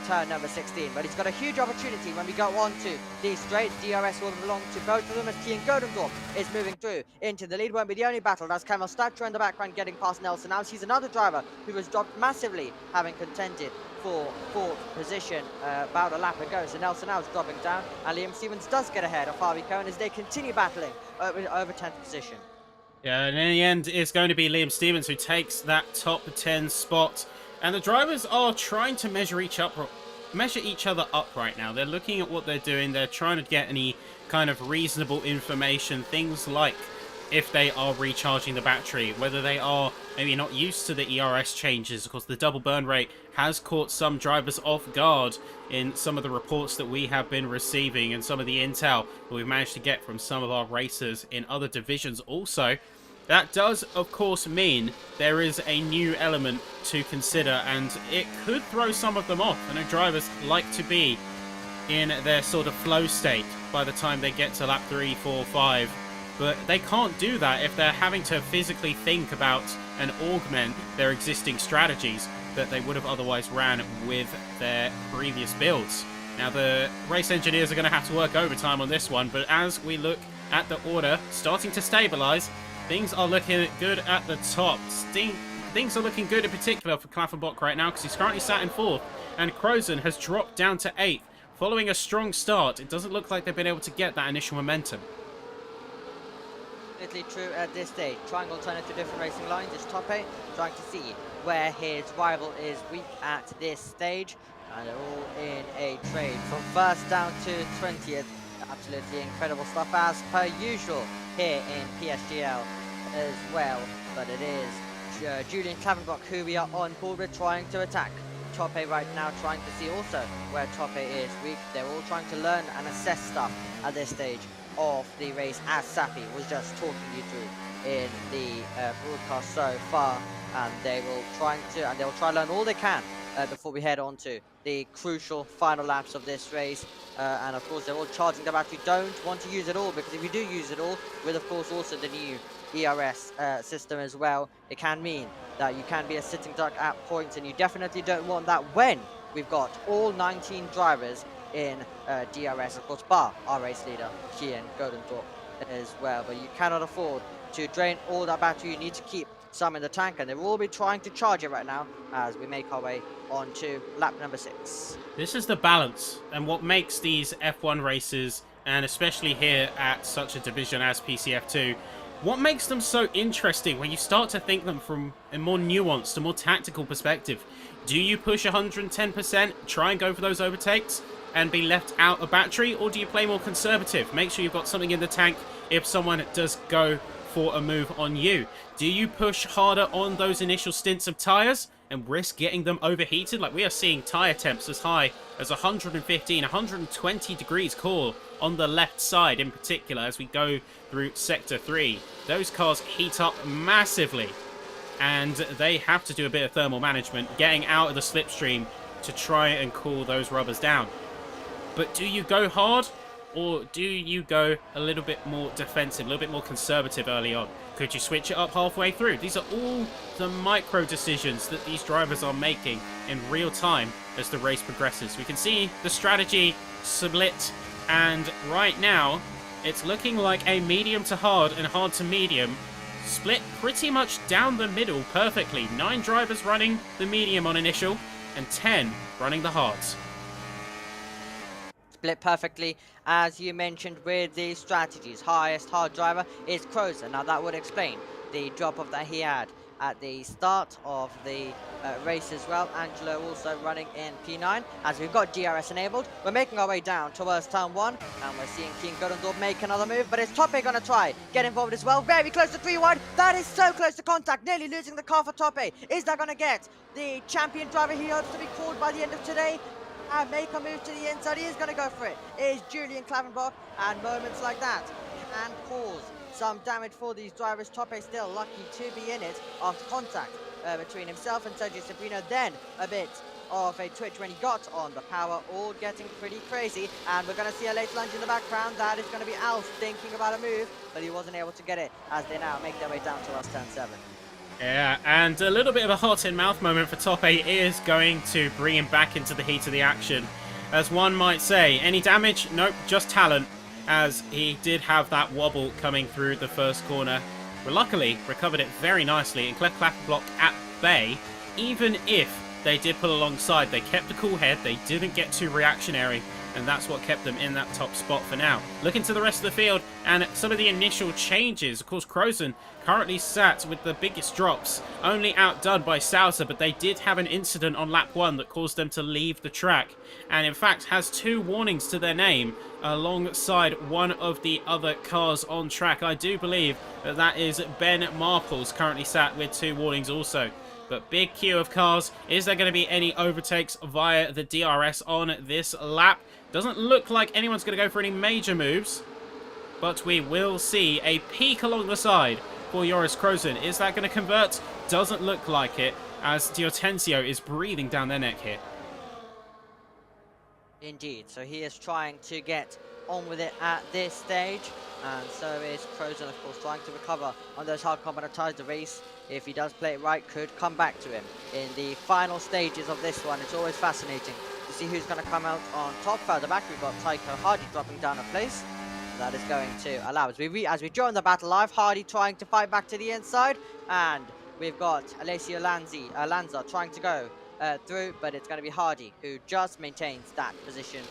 turn number 16, but he's got a huge opportunity when we go on to these straights. DRS will belong to both of them as Kian Godendorf is moving through into the lead. Won't be the only battle. That's Kemal Statra in the background getting past Nelson Alves. He's another driver who was dropped massively, having contended for 4th position about a lap ago. So Nelson Alves dropping down, and Liam Stevens does get ahead of Harvey Cohen as they continue battling over 10th position. Yeah, and in the end, it's going to be Liam Stevens who takes that top 10 spot. And the drivers are trying to measure each other up right now. They're looking at what they're doing. They're trying to get any kind of reasonable information. Things like if they are recharging the battery, whether they are maybe not used to the ERS changes. Of course, the double burn rate has caught some drivers off guard in some of the reports that we have been receiving and some of the intel that we've managed to get from some of our racers in other divisions also. That does, of course, mean there is a new element to consider, and it could throw some of them off. I know drivers like to be in their sort of flow state by the time they get to lap 3, 4, 5, but they can't do that if they're having to physically think about and augment their existing strategies that they would have otherwise ran with their previous builds. Now, the race engineers are going to have to work overtime on this one, but as we look at the order starting to stabilise, things are looking good at the top. Things are looking good in particular for Klaffenbach right now, because he's currently sat in 4th, and Crozen has dropped down to 8th. Following a strong start, it doesn't look like they've been able to get that initial momentum. Absolutely true at this stage. Trying alternative different racing lines is Tope, trying to see where his rival is weak at this stage. And they're all in a trade from first down to 20th. Absolutely incredible stuff as per usual here in PSGL as well. But it is Julian Klavenbach who we are on board with, trying to attack. Tope right now trying to see also where Tope is weak. They're all trying to learn and assess stuff at this stage of the race, as Sappy was just talking you through in the broadcast so far. And they will try to learn all they can before we head on to the crucial final laps of this race. And of course they're all charging the battery. Don't want to use it all, because if you do use it all, with of course also the new ERS system as well, it can mean that you can be a sitting duck at points, and you definitely don't want that when we've got all 19 drivers in DRS, of course, bar our race leader, Kian Godendorp as well. But you cannot afford to drain all that battery. You need to keep some in the tank, and they will all be trying to charge it right now as we make our way on to lap number 6. This is the balance, and what makes these F1 races, and especially here at such a division as PCF2, what makes them so interesting when you start to think them from a more nuanced, a more tactical perspective. Do you push 110%, try and go for those overtakes, and be left out of battery, or do you play more conservative? Make sure you've got something in the tank if someone does go for a move on you. Do you push harder on those initial stints of tyres and risk getting them overheated? Like, we are seeing tyre temps as high as 115, 120 degrees core on the left side in particular as we go through Sector 3. Those cars heat up massively, and they have to do a bit of thermal management, getting out of the slipstream to try and cool those rubbers down. But do you go hard, or do you go a little bit more defensive, a little bit more conservative early on? Could you switch it up halfway through? These are all the micro decisions that these drivers are making in real time as the race progresses. We can see the strategy split, and right now it's looking like a medium to hard and hard to medium split pretty much down the middle perfectly. 9 drivers running the medium on initial and 10 running the hards. Split perfectly, as you mentioned, with the strategies. Highest hard driver is Crozer. Now that would explain the drop-off that he had at the start of the race as well. Angelo also running in P9 as we've got DRS enabled. We're making our way down towards turn 1, and we're seeing King Godendorp make another move, but is Tope going to try get involved as well? Very close to 3 wide. That is so close to contact, nearly losing the car for Tope. Is that going to get the champion driver he hopes to be called by the end of today and make a move to the inside? He is going to go for it. It is Julian Klavenbach, and moments like that can cause some damage for these drivers. Tope still lucky to be in it after contact between himself and Sergio Sabrino. Then a bit of a twitch when he got on the power, all getting pretty crazy, and we're going to see a late lunge in the background. That is going to be Alf thinking about a move, but he wasn't able to get it as they now make their way down to us turn 7. Yeah, and a little bit of a hot-in-mouth moment for Tope is going to bring him back into the heat of the action. As one might say, any damage? Nope, just talent, as he did have that wobble coming through the first corner. But luckily, recovered it very nicely and left Klavenbach at bay. Even if they did pull alongside, they kept a cool head, they didn't get too reactionary, and that's what kept them in that top spot for now. Looking to the rest of the field and some of the initial changes. Of course, Crozen currently sat with the biggest drops, only outdone by Sousa, but they did have an incident on lap 1 that caused them to leave the track, and in fact has 2 warnings to their name alongside one of the other cars on track. I do believe that that is Ben Marples, currently sat with 2 warnings also. But big queue of cars. Is there going to be any overtakes via the DRS on this lap? Doesn't look like anyone's going to go for any major moves, but we will see a peak along the side for Joris Crozen. Is that going to convert? Doesn't look like it, as Diotensio is breathing down their neck here. Indeed, so he is trying to get on with it at this stage, and so is Crozen, of course, trying to recover on those hard combat tyres. The race, if he does play it right, could come back to him in the final stages of this one. It's always fascinating to see who's going to come out on top. Further back, we've got Tycho Hardy dropping down a place. That is going to allow us. As we join the battle live, Hardy trying to fight back to the inside, and we've got Alessio Lanza trying to go through, but it's going to be Hardy who just maintains that position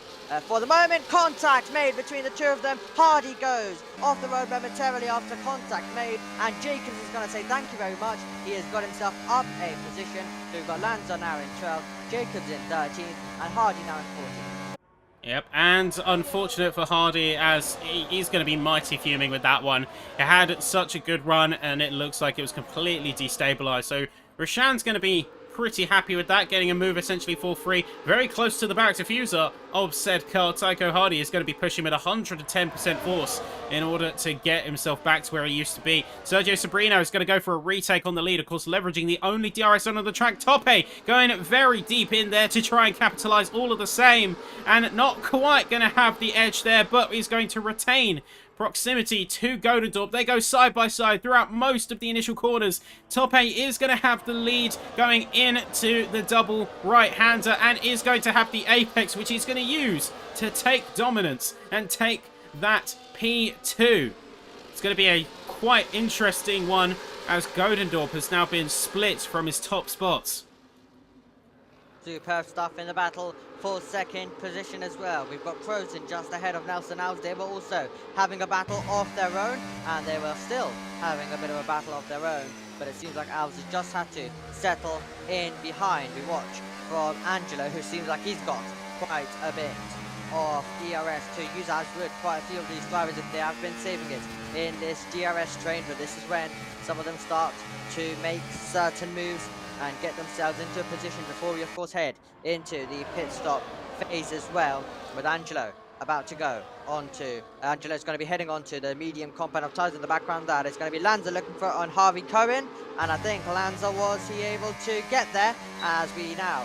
for the moment. Contact made between the two of them. Hardy goes off the road momentarily after contact made, and Jacobs is going to say thank you very much. He has got himself up a position. So we've got Lanza now in 12th, Jacobs in 13th, and Hardy now in 14th. Yep, and unfortunate for Hardy, as he's going to be mighty fuming with that one. It had such a good run, and it looks like it was completely destabilized. So Roshan's going to be pretty happy with that, getting a move essentially for free. Very close to the back diffuser of said car. Tycho Hardy is going to be pushing with 110% force in order to get himself back to where he used to be. Sergio Sabrino is going to go for a retake on the lead, of course, leveraging the only DRS on the track. Tope going very deep in there to try and capitalize all of the same, and not quite going to have the edge there, but he's going to retain proximity to Godendorp. They go side by side throughout most of the initial corners. Tope is going to have the lead going into the double right-hander and is going to have the apex, which he's going to use to take dominance and take that P2. It's going to be a quite interesting one, as Godendorp has now been split from his top spots. Superb stuff in the battle for second position as well. We've got Crozen just ahead of Nelson Alves. They were also having a battle of their own, and they were still having a bit of a battle of their own, but it seems like Alves has just had to settle in behind. We watch from Angelo, who seems like he's got quite a bit of DRS to use, as would quite a few of these drivers if they have been saving it in this DRS train, but this is when some of them start to make certain moves and get themselves into a position before we of course head into the pit stop phase as well, with Angelo about to go onto, Angelo's going to be heading onto the medium compound of tires. In the background that is going to be Lanza looking for on Harvey Cohen, and I think Lanza was he able to get there, as we now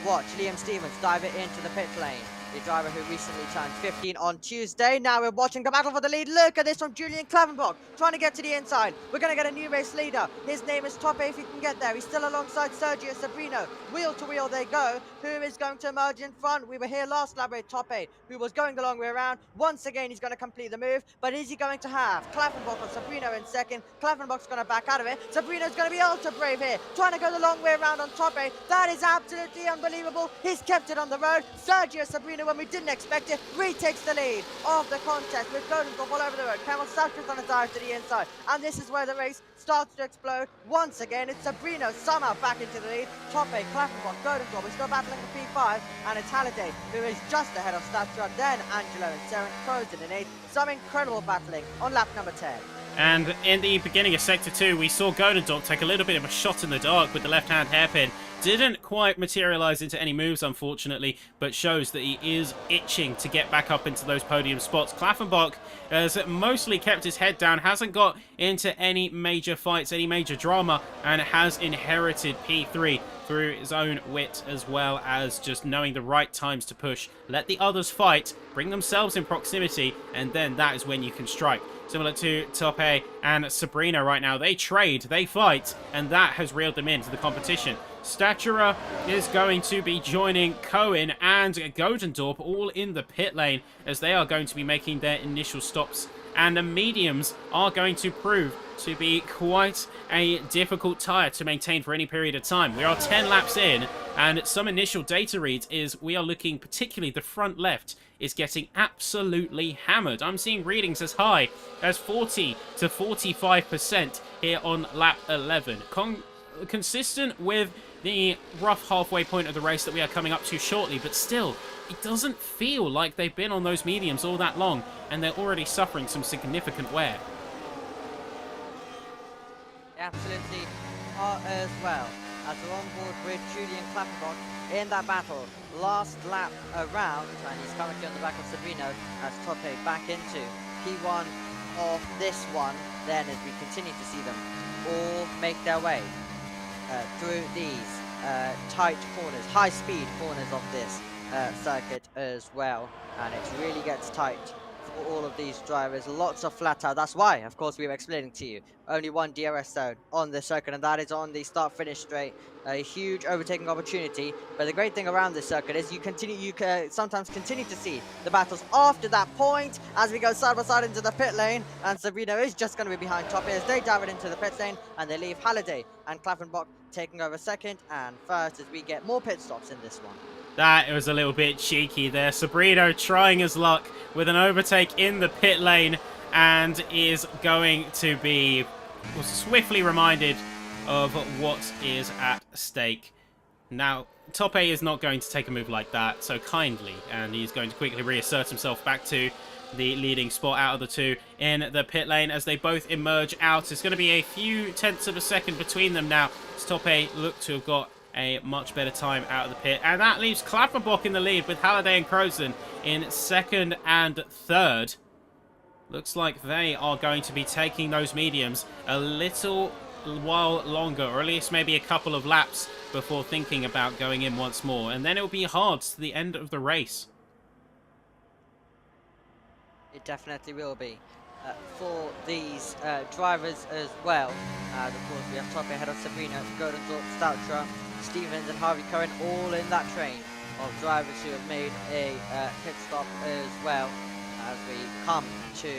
watch Liam Stevens dive it into the pit lane. The driver who recently turned 15 on Tuesday. Now we're watching the battle for the lead. Look at this from Julian Klavenbach, trying to get to the inside. We're going to get a new race leader. His name is Tope, if he can get there. He's still alongside Sergio Sabrino. Wheel to wheel they go. Who is going to emerge in front? We were here last lap with Tope, who was going the long way around. Once again, he's going to complete the move, but is he going to have Klavenbach or Sabrino in second? Klavenbach's going to back out of it. Sabrino's going to be ultra brave here, trying to go the long way around on Tope. That is absolutely unbelievable. He's kept it on the road. Sergio Sabrino, when we didn't expect it, retakes the lead of the contest with Godendorp all over the road. Camel Sacker's on a dive to the inside, and this is where the race starts to explode. Once again, it's Sabrino somehow back into the lead. Tope, Klavenbach, Godendorp, we're still battling for P5, and it's Halliday who is just ahead of Statura, then Angelo and Seren Crozen in 8th. Some incredible battling on lap number 10. And in the beginning of Sector 2, we saw Godendorp take a little bit of a shot in the dark with the left-hand hairpin. Didn't quite materialise into any moves, unfortunately, but shows that he is itching to get back up into those podium spots. Klaffenbach has mostly kept his head down, hasn't got into any major fights, any major drama, and has inherited P3 through his own wit, as well as just knowing the right times to push. Let the others fight, bring themselves in proximity, and then that is when you can strike. Similar to Tope and Sabrina right now. They trade, they fight, and that has reeled them into the competition. Statura is going to be joining Cohen and Godendorp all in the pit lane, as they are going to be making their initial stops. And the mediums are going to prove to be quite a difficult tyre to maintain for any period of time. We are 10 laps in, and some initial data reads is we are looking, particularly the front left, is getting absolutely hammered. I'm seeing readings as high as 40 to 45% here on lap 11. Consistent with the rough halfway point of the race that we are coming up to shortly, but still, it doesn't feel like they've been on those mediums all that long, and they're already suffering some significant wear. Absolutely are as well, as we're on board with Julian Klaffenbach in that battle last lap around, and he's currently on the back of Sabrino as Tope back into P1 of this one. Then as we continue to see them all make their way through these tight corners, high speed corners of this circuit as well, and it really gets tight for all of these drivers. Lots of flat out. That's why, of course, we were explaining to you, only one DRS zone on the circuit, and that is on the start finish straight. A huge overtaking opportunity, but the great thing around this circuit is you can sometimes continue to see the battles after that point as we go side by side into the pit lane, and Sabrino is just going to be behind Tope as they dive it into the pit lane, and they leave Halliday and Klaffenbach taking over second and first as we get more pit stops in this one. That was a little bit cheeky there. Sabrino trying his luck with an overtake in the pit lane and is going to be swiftly reminded of what is at stake. Now, Top 8 is not going to take a move like that so kindly, and he's going to quickly reassert himself back to the leading spot out of the two in the pit lane as they both emerge out. It's going to be a few tenths of a second between them now. Top 8 look to have got a much better time out of the pit, and that leaves Klaffenbach in the lead with Halliday and Crozen in second and third. Looks like they are going to be taking those mediums a little while longer, or at least maybe a couple of laps before thinking about going in once more, and then it'll be hard to the end of the race. It definitely will be for these drivers as well. Of course, we have Top ahead of Sabrina, Godendorp, Stoutra, Stevens and Harvey Cohen all in that train of drivers who have made a pit stop as well, as we come to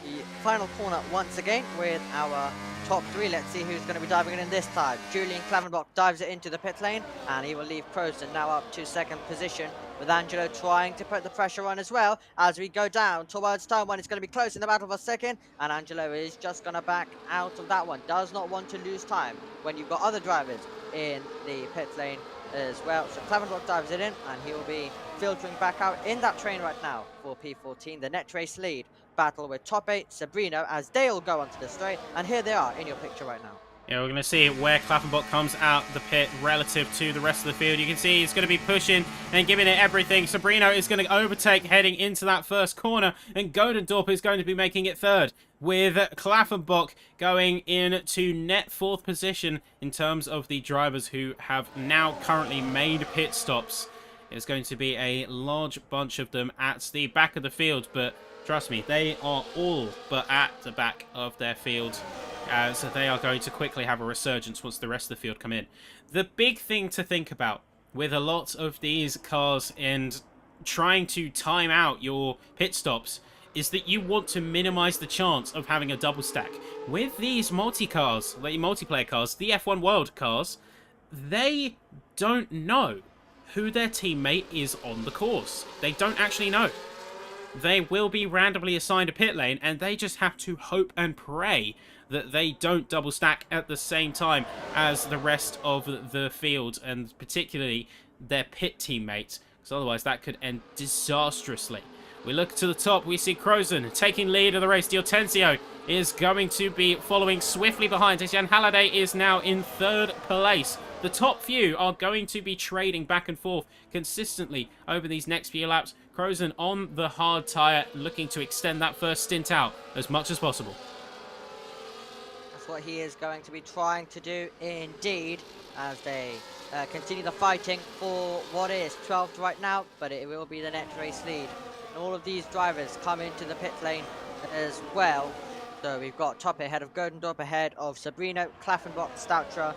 the final corner once again with our top three. Let's see who's going to be diving in this time. Julian Klavenbach dives it into the pit lane, and he will leave Croson now up to second position, with Angelo trying to put the pressure on as well as we go down towards turn one. It's going to be close in the battle for second, and Angelo is just going to back out of that one. Does not want to lose time when you've got other drivers in the pit lane as well. So Klavenbach dives it in, and he will be filtering back out in that train right now for P14. The net race lead battle with Top 8, Sabrino, as they all go onto the straight, and here they are in your picture right now. Yeah, we're going to see where Klaffenbach comes out the pit relative to the rest of the field. You can see he's going to be pushing and giving it everything. Sabrino is going to overtake heading into that first corner, and Godendorp is going to be making it third, with Klaffenbach going into net fourth position in terms of the drivers who have now currently made pit stops. It's going to be a large bunch of them at the back of the field, but trust me, they are all but at the back of their field. So they are going to quickly have a resurgence once the rest of the field come in. The big thing to think about with a lot of these cars and trying to time out your pit stops is that you want to minimize the chance of having a double stack. With these multi-cars, like multiplayer cars, the F1 World cars, they don't know who their teammate is on the course. They don't actually know. They will be randomly assigned a pit lane, and they just have to hope and pray that they don't double stack at the same time as the rest of the field, and particularly their pit teammates, because otherwise that could end disastrously. We look to the top, we see Crozen taking lead of the race. Diotensio is going to be following swiftly behind, as Jan Halliday is now in third place. The top few are going to be trading back and forth consistently over these next few laps. Crozen on the hard tyre, looking to extend that first stint out as much as possible. That's what he is going to be trying to do indeed, as they continue the fighting for what is 12th right now, but it will be the net race lead. And all of these drivers come into the pit lane as well. So we've got Top ahead of Godendorp, ahead of Sabrino, Klaffenbach, Stoutra,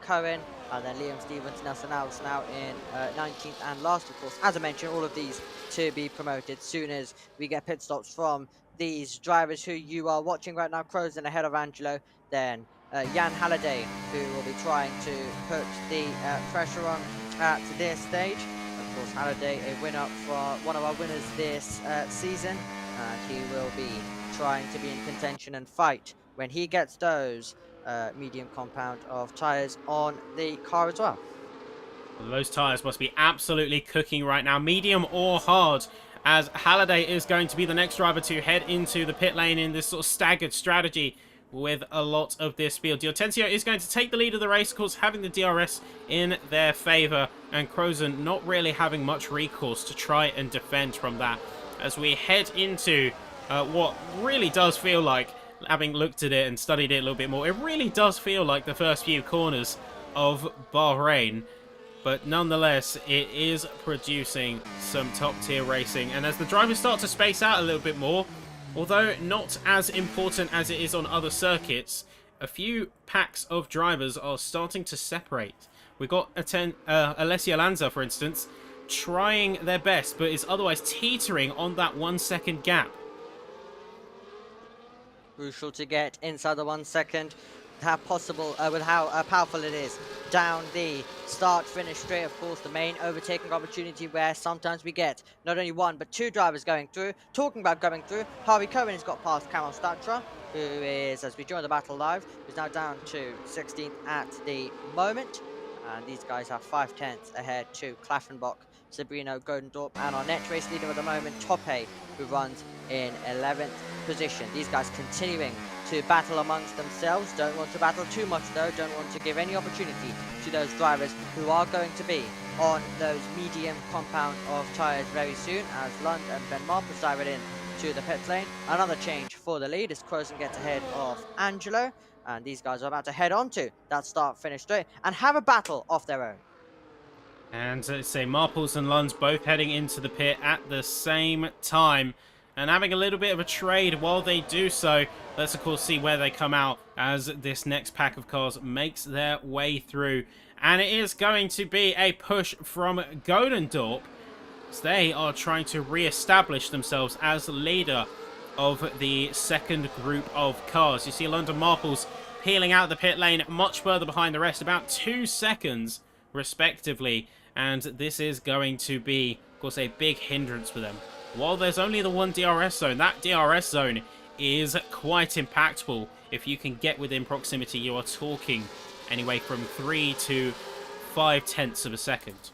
Cohen, and then Liam Stevens, Nelson Alves now in 19th and last, of course. As I mentioned, all of these to be promoted soon as we get pit stops from these drivers who you are watching right now. Crozen ahead of Angelo, then Jan Halliday, who will be trying to put the pressure on at this stage. Of course, Halliday, a winner for one of our winners this season, and he will be trying to be in contention and fight when he gets those medium compound of tyres on the car as well. Well, those tyres must be absolutely cooking right now, medium or hard, as Halliday is going to be the next driver to head into the pit lane in this sort of staggered strategy with a lot of this field. Diotensio is going to take the lead of the race, of course, having the DRS in their favour, and Crozen not really having much recourse to try and defend from that, as we head into what really does feel like, having looked at it and studied it a little bit more, it really does feel like the first few corners of Bahrain. But nonetheless, it is producing some top-tier racing. And as the drivers start to space out a little bit more, although not as important as it is on other circuits, a few packs of drivers are starting to separate. We've got Alessia Lanza, for instance, trying their best, but is otherwise teetering on that 1 second gap. Crucial to get inside the 1 second how possible, with how powerful it is. Down the start-finish straight, of course, the main overtaking opportunity where sometimes we get not only one but two drivers going through. Talking about going through, Harvey Cohen has got past Kamal Statra, who is, as we join the battle live, is now down to 16th at the moment. And these guys are 5/10 ahead to Klaffenbach, Sabrino, Godendorp, and our net race leader at the moment, Tope, who runs in 11th position. These guys continuing to battle amongst themselves. Don't want to battle too much though. Don't want to give any opportunity to those drivers who are going to be on those medium compound of tyres very soon, as Lund and Ben Marples dive it in to the pit lane. Another change for the lead as Crozen gets ahead of Angelo. And these guys are about to head on to that start-finish straight and have a battle of their own. And say Marples and Lund both heading into the pit at the same time and having a little bit of a trade while they do so. Let's of course see where they come out as this next pack of cars makes their way through. And it is going to be a push from Godendorp, as they are trying to re-establish themselves as leader of the second group of cars. You see London Marples peeling out the pit lane much further behind the rest, about 2 seconds respectively, and this is going to be, of course, a big hindrance for them. While there's only the one DRS zone, that DRS zone is quite impactful. If you can get within proximity, you are talking anyway from 3 to 5/10 of a second.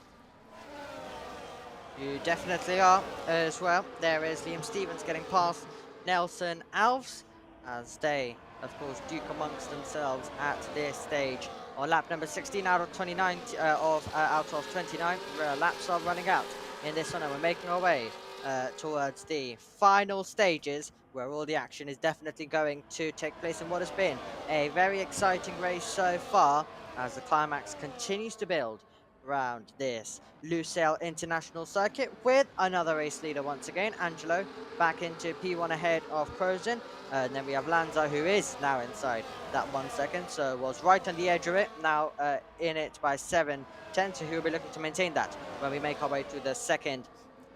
You definitely are as well. There is Liam Stevens getting past Nelson Alves as they, of course, duke amongst themselves at this stage. On lap number 16 out of 29, out of 29 laps are running out in this one, and we're making our way towards the final stages where all the action is definitely going to take place in what has been a very exciting race so far, as the climax continues to build around this Lusail International Circuit with another race leader once again, Angelo, back into P1 ahead of Crozen. And then we have Lanza, who is now inside that 1 second, so was right on the edge of it, now in it by 7/10, so he'll be looking to maintain that when we make our way through the second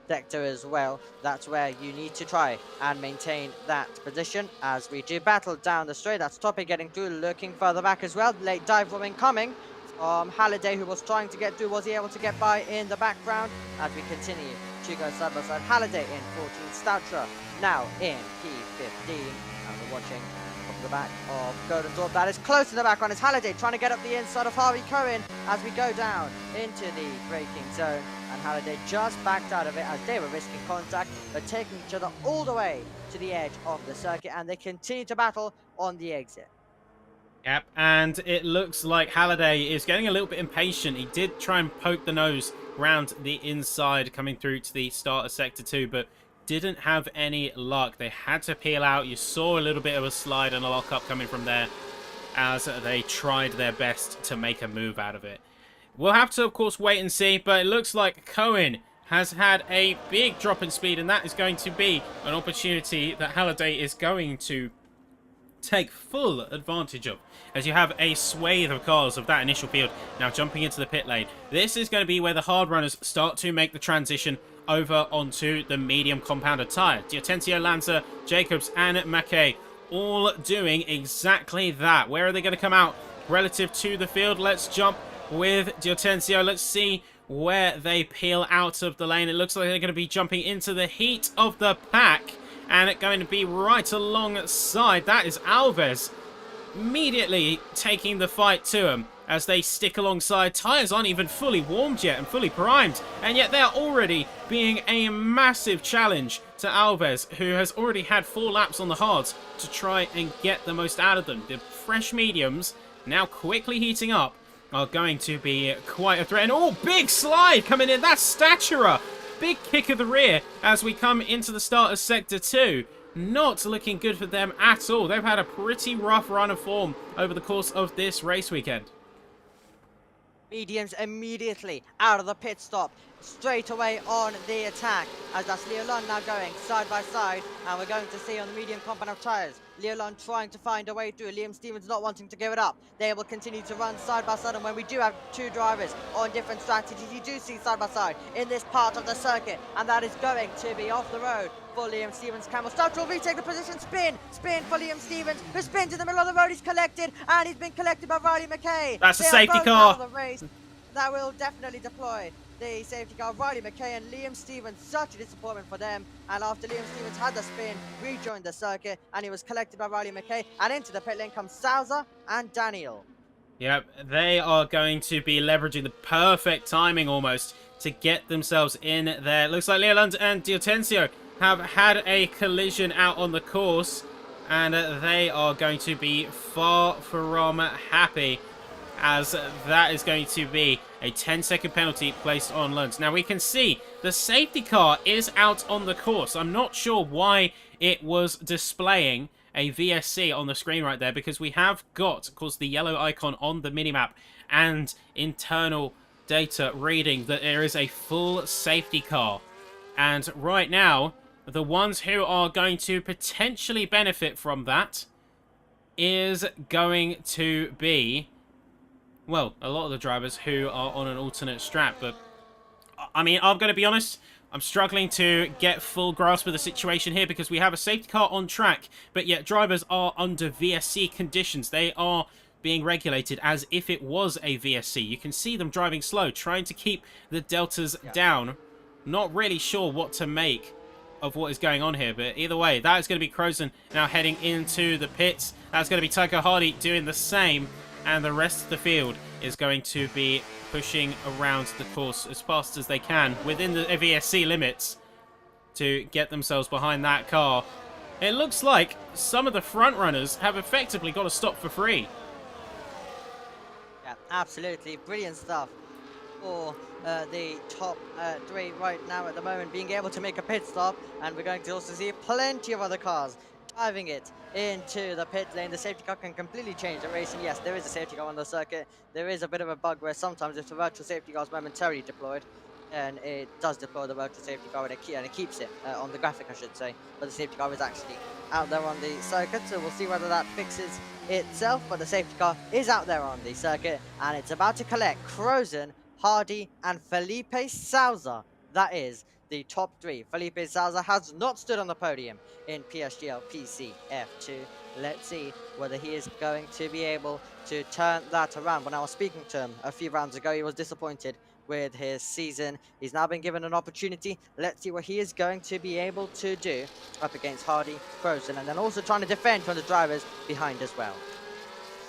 sector as well. That's where you need to try and maintain that position as we do battle down the straight. That's Tope getting through, looking further back as well. Late dive woman coming. Halliday, who was trying to get through, was he able to get by in the background as we continue to go side by side. Halliday in 14th, Statra now in P15, and we're watching from the back of Godendorp. That is close to the background. It's Halliday trying to get up the inside of Harvey Cohen as we go down into the braking zone, and Halliday just backed out of it as they were risking contact but taking each other all the way to the edge of the circuit, and they continue to battle on the exit. Yep, and it looks like Halliday is getting a little bit impatient. He did try and poke the nose round the inside coming through to the start of Sector 2, but didn't have any luck. They had to peel out. You saw a little bit of a slide and a lock-up coming from there as they tried their best to make a move out of it. We'll have to, of course, wait and see, but it looks like Cohen has had a big drop in speed, and that is going to be an opportunity that Halliday is going to take full advantage of, as you have a swathe of cars of that initial field now jumping into the pit lane. This is going to be where the hard runners start to make the transition over onto the medium compounded tyre. Diotensio, Lanza, Jacobs and Mackay all doing exactly that. Where are they going to come out relative to the field? Let's jump with Diotensio. Let's see where they peel out of the lane. It looks like they're going to be jumping into the heat of the pack, and it's going to be right alongside. That is Alves immediately taking the fight to him as they stick alongside. Tyres aren't even fully warmed yet and fully primed, and yet they're already being a massive challenge to Alves, who has already had 4 laps on the hards to try and get the most out of them. The fresh mediums, now quickly heating up, are going to be quite a threat. And oh, big slide coming in. That's Statura. Big kick of the rear as we come into the start of Sector 2. Not looking good for them at all. They've had a pretty rough run of form over the course of this race weekend. Mediums immediately out of the pit stop straight away on the attack, as that's Leolon now going side by side, and we're going to see on the medium compound of tyres, Leolon trying to find a way through, Liam Stevens not wanting to give it up. They will continue to run side by side, and when we do have two drivers on different strategies, you do see side by side in this part of the circuit, and that is going to be off the road for Liam Stevens. Camel Start will retake the position, spin for Liam Stevens, who spins in the middle of the road. He's collected, and he's been collected by Riley McKay. That's a They are safety both car. out of the race. That will definitely deploy the safety car. Riley McKay and Liam Stevens, such a disappointment for them. And after Liam Stevens had the spin, rejoined the circuit, and he was collected by Riley McKay. And into the pit lane comes Sousa and Daniel. Yep, they are going to be leveraging the perfect timing almost to get themselves in there. Looks like Leoland and Diotensio have had a collision out on the course, and they are going to be far from happy, as that is going to be a 10-second penalty placed on Lund. Now we can see the safety car is out on the course. I'm not sure why it was displaying a VSC on the screen right there, because we have got, of course, the yellow icon on the minimap and internal data reading that there is a full safety car. And right now, the ones who are going to potentially benefit from that is going to be, well, a lot of the drivers who are on an alternate strap. But, I mean, I'm going to be honest, I'm struggling to get full grasp of the situation here, because we have a safety car on track, but yet drivers are under VSC conditions. They are being regulated as if it was a VSC. You can see them driving slow, trying to keep the deltas down. Not really sure what to make of what is going on here, but either way, that is going to be Crozen now heading into the pits. That's going to be Tycho Hardy doing the same, and the rest of the field is going to be pushing around the course as fast as they can within the VSC limits to get themselves behind that car. It looks like some of the front runners have effectively got a stop for free. Yeah, absolutely brilliant stuff for the top three right now at the moment, being able to make a pit stop, and we're going to also see plenty of other cars driving it into the pit lane. The safety car can completely change the racing. Yes, there is a safety car on the circuit. There is a bit of a bug where sometimes if the virtual safety car is momentarily deployed, and it does deploy the virtual safety car, and it keeps it on the graphic, I should say, but the safety car is actually out there on the circuit, so we'll see whether that fixes itself. But the safety car is out there on the circuit, and it's about to collect Crozen, Hardy, and Felipe Sousa. That is the top three. Felipe Sousa has not stood on the podium in PSGL PCF2. Let's see whether he is going to be able to turn that around. When I was speaking to him a few rounds ago, he was disappointed with his season. He's now been given an opportunity. Let's see what he is going to be able to do up against Hardy, Crozen, and then also trying to defend from the drivers behind as well.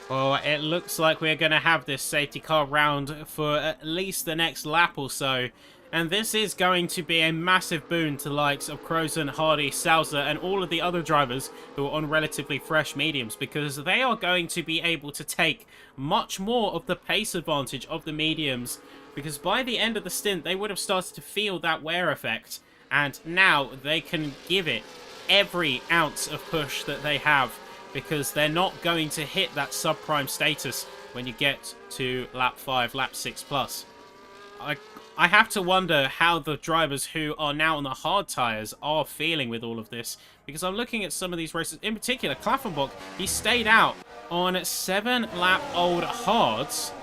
Well, it looks like we're going to have this safety car round for at least the next lap or so. And this is going to be a massive boon to the likes of Crozen, Hardy, Sousa, and all of the other drivers who are on relatively fresh mediums, because they are going to be able to take much more of the pace advantage of the mediums, because by the end of the stint, they would have started to feel that wear effect, and now they can give it every ounce of push that they have, because they're not going to hit that subprime status when you get to lap 5, lap 6 plus. I have to wonder how the drivers who are now on the hard tyres are feeling with all of this, because I'm looking at some of these races. In particular, Klaffenbach, he stayed out on 7-lap-old hards,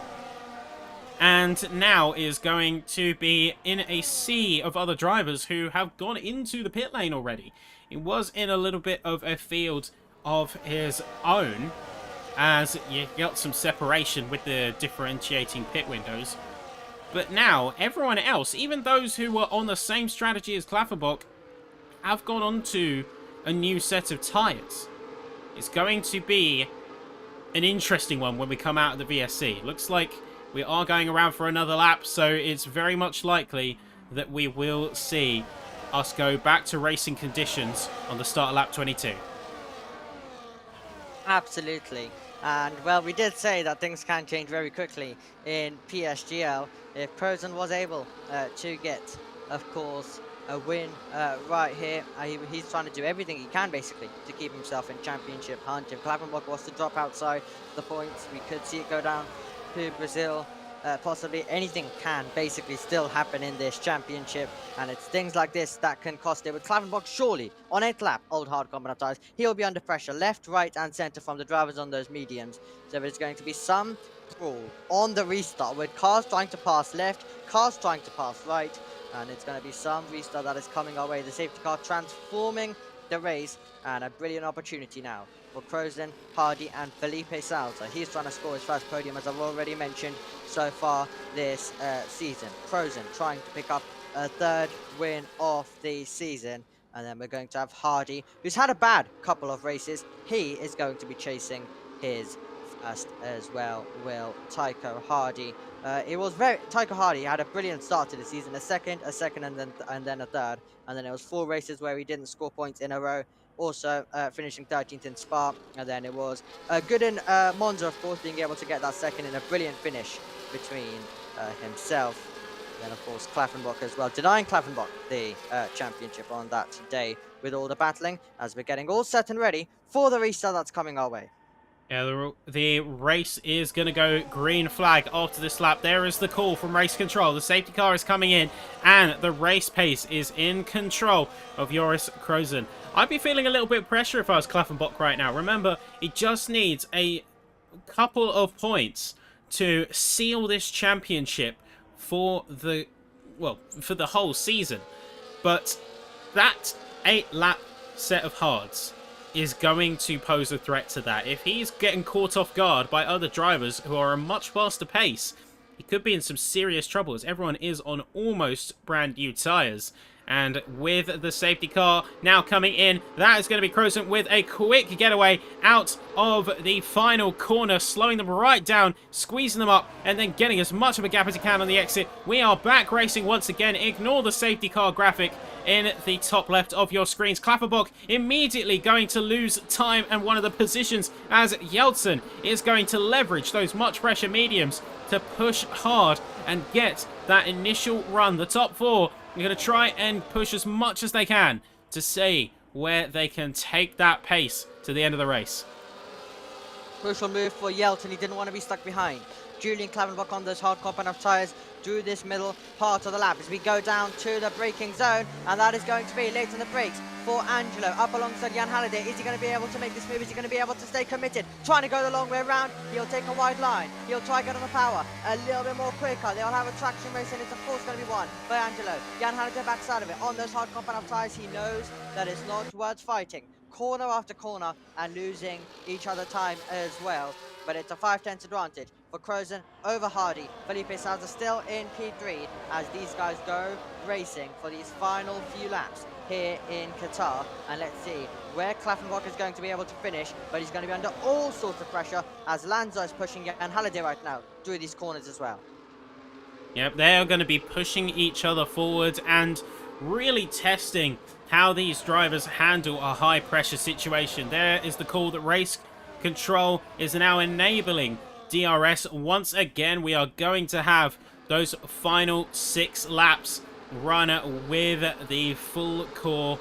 and now is going to be in a sea of other drivers who have gone into the pit lane already. He was in a little bit of a field of his own, as you got some separation with the differentiating pit windows. But now, everyone else, even those who were on the same strategy as Klaffenbach, have gone on to a new set of tyres. It's going to be an interesting one when we come out of the VSC. Looks like we are going around for another lap, so it's very much likely that we will see us go back to racing conditions on the start of lap 22. Absolutely. And, well, we did say that things can change very quickly in PSGL. If Crozen was able to get, of course, a win right here, he's trying to do everything he can, basically, to keep himself in championship hunt. If Klaffenbach was to drop outside the points, we could see it go down to Brazil. possibly anything can basically still happen in this championship, and it's things like this that can cost it. With Klavenbach, surely on 8th lap, old hard combat tires, he'll be under pressure left, right, and center from the drivers on those mediums. So there's going to be some brawl on the restart with cars trying to pass left, cars trying to pass right, and it's going to be some restart that is coming our way. The safety car transforming the race, and a brilliant opportunity now for Crozen, Hardy, and Felipe Salza. He's trying to score his first podium, as I've already mentioned, so far this season. Crozen trying to pick up a 3rd win of the season. And then we're going to have Hardy, who's had a bad couple of races. He is going to be chasing his first as well, will Tycho Hardy. Tycho Hardy had a brilliant start to the season, a second, and then a 3rd. And then it was 4 races where he didn't score points in a row. Also finishing 13th in Spa, and then it was good in Monza, of course, being able to get that 2nd in a brilliant finish between himself. Then, of course, Klaffenbach as well, denying Klaffenbach the championship on that day with all the battling, as we're getting all set and ready for the restart that's coming our way. Yeah, the race is going to go green flag after this lap. There is the call from race control. The safety car is coming in, and the race pace is in control of Joris Crozen. I'd be feeling a little bit of pressure if I was Klaffenbach right now. Remember, he just needs a couple of points to seal this championship for the whole season. But that 8-lap set of hards is going to pose a threat to that. If he's getting caught off guard by other drivers who are a much faster pace, he could be in some serious trouble, as everyone is on almost brand new tyres. And with the safety car now coming in, that is going to be Crozen with a quick getaway out of the final corner, slowing them right down, squeezing them up, and then getting as much of a gap as he can on the exit. We are back racing once again. Ignore the safety car graphic in the top left of your screens. Klaffenbach immediately going to lose time and one of the positions, as Yeltsin is going to leverage those much fresher mediums to push hard and get that initial run. The top 4 are going to try and push as much as they can to see where they can take that pace to the end of the race. Crucial move for Yeltsin. He didn't want to be stuck behind. Julian Klavenbach on those hard compound tyres through this middle part of the lap as we go down to the braking zone, and that is going to be late on the brakes for Angelo up alongside Jan Halliday. Is he going to be able to make this move? Is he going to be able to stay committed? Trying to go the long way around. He'll take a wide line. He'll try get on the power a little bit more quicker. They'll have a traction race, and it's of course going to be won by Angelo. Jan Halliday backside of it on those hard compound tyres. He knows that it's not worth fighting corner after corner and losing each other time as well. But it's a 5/10 advantage for Crozen over Hardy. Felipe Salza still in P3 as these guys go racing for these final few laps here in Qatar. And let's see where Klaffenbach is going to be able to finish, but he's going to be under all sorts of pressure as Lanza is pushing Jan Halliday right now through these corners as well. Yep, they are going to be pushing each other forward and really testing how these drivers handle a high pressure situation. There is the call that race control is now enabling DRS. Once again, we are going to have those final 6 laps run with the full core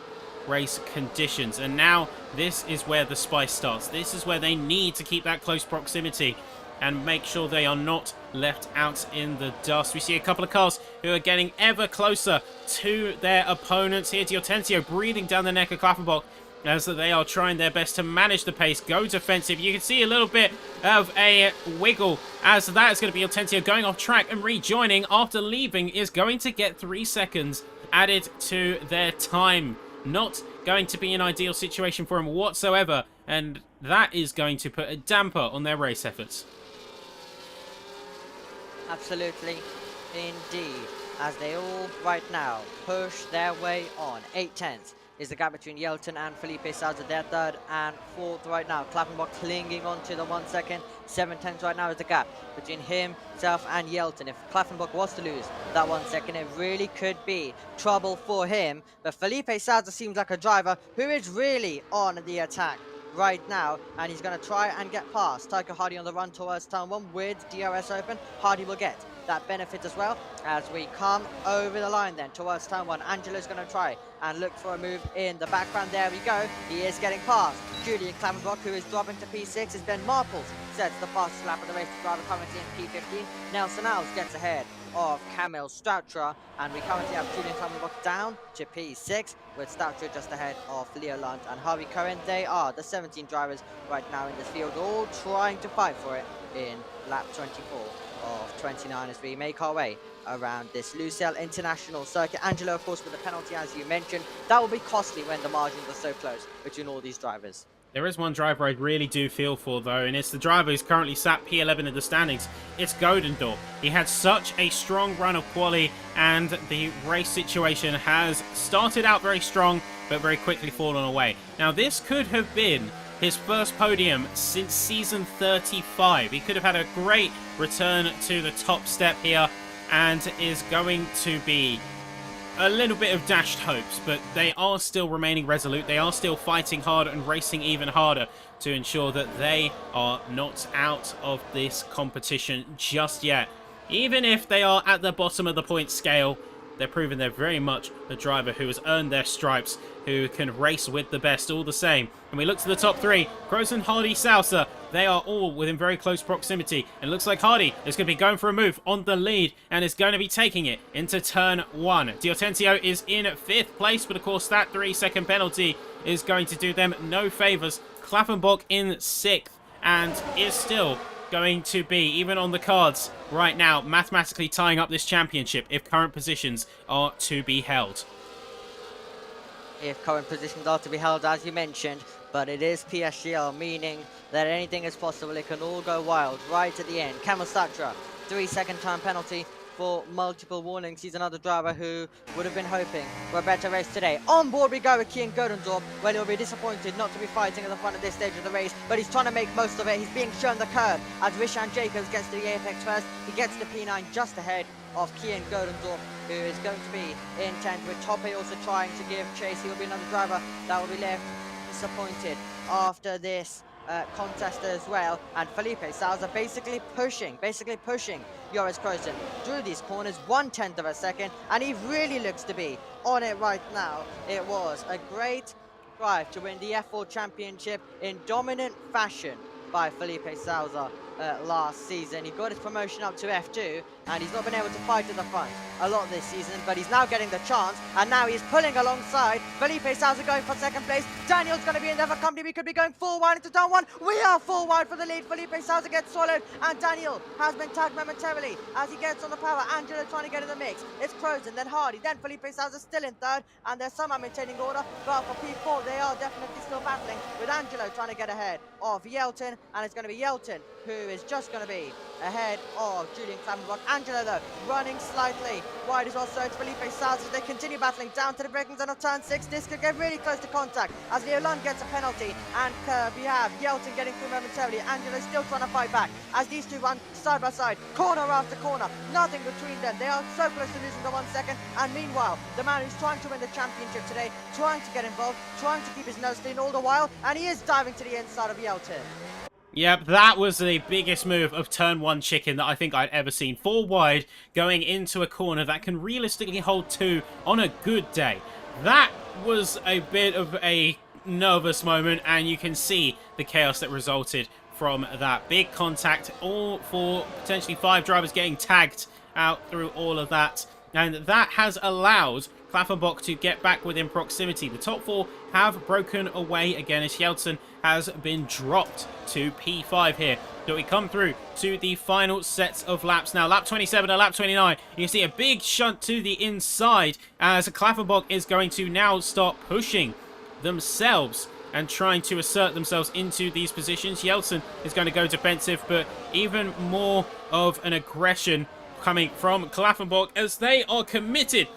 race conditions. And now this is where the spice starts. This is where they need to keep that close proximity and make sure they are not left out in the dust. We see a couple of cars who are getting ever closer to their opponents. Here, Hortensio breathing down the neck of Klaffenbach as they are trying their best to manage the pace, go defensive. You can see a little bit of a wiggle as that is going to be Hortensio going off track and rejoining after leaving is going to get 3 seconds added to their time. Not going to be an ideal situation for him whatsoever, and that is going to put a damper on their race efforts. Absolutely, indeed, as they all right now push their way on. 8/10 is the gap between Yeltsin and Felipe Salza. They're 3rd and 4th right now. Klaffenbach clinging on to the 1 second. 7/10 right now is the gap between himself and Yeltsin. If Klaffenbach was to lose that 1 second, it really could be trouble for him. But Felipe Salza seems like a driver who is really on the attack right now, and he's going to try and get past Tycho Hardy on the run towards turn 1 with DRS open. Hardy will get that benefit as well as we come over the line then towards turn 1. Angelo's going to try and look for a move in the background. There we go. He is getting past Julian Klaffenbach, who is dropping to P6. It's Ben Marples sets, the fastest lap of the race. The driver currently in P15. Nelson Alves gets ahead of Kamil Stoutra, and we currently have Julian Klaffenbach down to P6, with Stoutra just ahead of Leo Lund and Harvey Curran. They are the 17 drivers right now in this field, all trying to fight for it in lap 24 of 29 as we make our way around this Lusail International Circuit. Angelo, of course, with the penalty, as you mentioned, that will be costly when the margins are so close between all these drivers. There is one driver I really do feel for, though, and it's the driver who's currently sat P11 in the standings. It's Godendorp. He had such a strong run of quali, and the race situation has started out very strong, but very quickly fallen away. Now, this could have been his first podium since season 35. He could have had a great return to the top step here, and is going to be a little bit of dashed hopes, but they are still remaining resolute. They are still fighting hard and racing even harder to ensure that they are not out of this competition just yet. Even if they are at the bottom of the point scale, they're proving they're very much a driver who has earned their stripes, who can race with the best all the same. And we look to the top three, Croson, Hardy, Sousa. They are all within very close proximity. And it looks like Hardy is going to be going for a move on the lead and is going to be taking it into turn 1. D'Ortenzio is in 5th place, but of course that 3-second penalty is going to do them no favours. Klaffenbach in 6th and is still going to be, even on the cards right now, mathematically tying up this championship if current positions are to be held. If current positions are to be held, as you mentioned, but it is PSGL, meaning that anything is possible. It can all go wild right at the end. Kamil Stoutra, 3-second time penalty for multiple warnings. He's another driver who would have been hoping for a better race today. On board we go with Kian Godendorp. Well, he'll be disappointed not to be fighting at the front at this stage of the race, but he's trying to make most of it. He's being shown the curve as Rishan Jacobs gets to the apex first. He gets to P9 just ahead of Kian Godendorp, who is going to be in 10th, with Toppe also trying to give chase. He will be another driver that will be left disappointed after this contest as well. And Felipe Sousa basically pushing Joris Croson through these corners, 1/10 of a second, and he really looks to be on it right now. It was a great drive to win the F4 Championship in dominant fashion by Felipe Sousa last season. He got his promotion up to F2, and he's not been able to fight at the front a lot this season, but he's now getting the chance, and now he's pulling alongside Felipe Sousa going for 2nd place. Daniel's going to be in there for company. We could be going full wide into turn 1. We are full wide for the lead. Felipe Sousa gets swallowed, and Daniel has been tagged momentarily as he gets on the power. Angelo trying to get in the mix. It's Croson, then Hardy, then Felipe Sousa still in 3rd, and they're somehow maintaining order, but for P4 they are definitely still battling, with Angelo trying to get ahead of Yelton, and it's going to be Yelton who is just going to be ahead of Julian Klaffenbach. Angelo, though, running slightly wide as well, so it's Felipe Sousa. They continue battling down to the braking zone of turn 6. This could get really close to contact as Leo Lund gets a penalty, and we have Yelton getting through momentarily. Angelo still trying to fight back as these two run side by side, corner after corner, nothing between them. They are so close to losing the 1 second, and meanwhile, the man who's trying to win the championship today, trying to get involved, trying to keep his nose clean all the while, and he is diving to the inside of Yelton. Yep, that was the biggest move of turn 1 chicken that I think I'd ever seen. 4 wide, going into a corner that can realistically hold 2 on a good day. That was a bit of a nervous moment, and you can see the chaos that resulted from that. Big contact, all for potentially 5 drivers getting tagged out through all of that. And that has allowed Klaffenbach to get back within proximity. The top 4 have broken away again as Yeltsin has been dropped to P5 here. So we come through to the final sets of laps now. Lap 27 and lap 29. You see a big shunt to the inside as Klaffenbach is going to now start pushing themselves and trying to assert themselves into these positions. Yeltsin is going to go defensive, but even more of an aggression coming from Klaffenbach as they are committed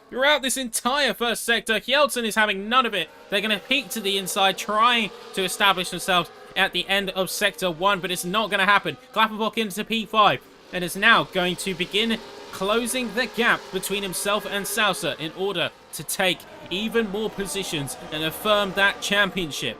throughout this entire first sector. Yeltsin is having none of it. They're going to peek to the inside, trying to establish themselves at the end of Sector 1, but it's not going to happen. Klaffenbach into P5 and is now going to begin closing the gap between himself and Sousa in order to take even more positions and affirm that championship.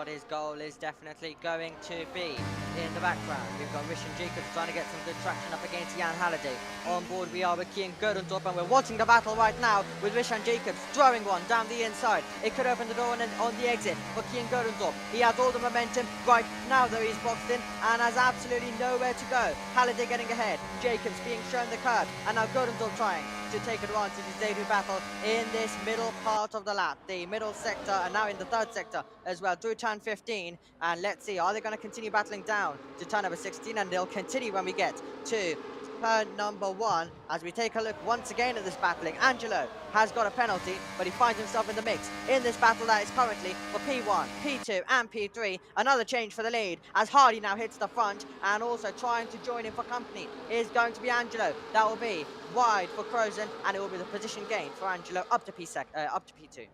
what his goal is definitely going to be. In the background, we've got Rishan Jacobs trying to get some good traction up against Jan Halliday. On board we are with Kian Gerdendorp, and we're watching the battle right now with Rishan Jacobs throwing one down the inside. It could open the door on the exit for Kian Gerdendorp. He has all the momentum right now, though he's boxed in and has absolutely nowhere to go. Halliday getting ahead, Jacobs being shown the curve, and now Gerdendorp trying to take advantage as they do battle in this middle part of the lap, the middle sector, and now in the third sector as well through turn 15. And let's see, are they going to continue battling down to turn number 16? And they'll continue when we get to turn number 1. As we take a look once again at this battling, Angelo has got a penalty, but he finds himself in the mix in this battle that is currently for P1, P2 and P3. Another change for the lead as Hardy now hits the front, and also trying to join in for company is going to be Angelo. That will be wide for Crozen, and it will be the position gain for Angelo up to P2.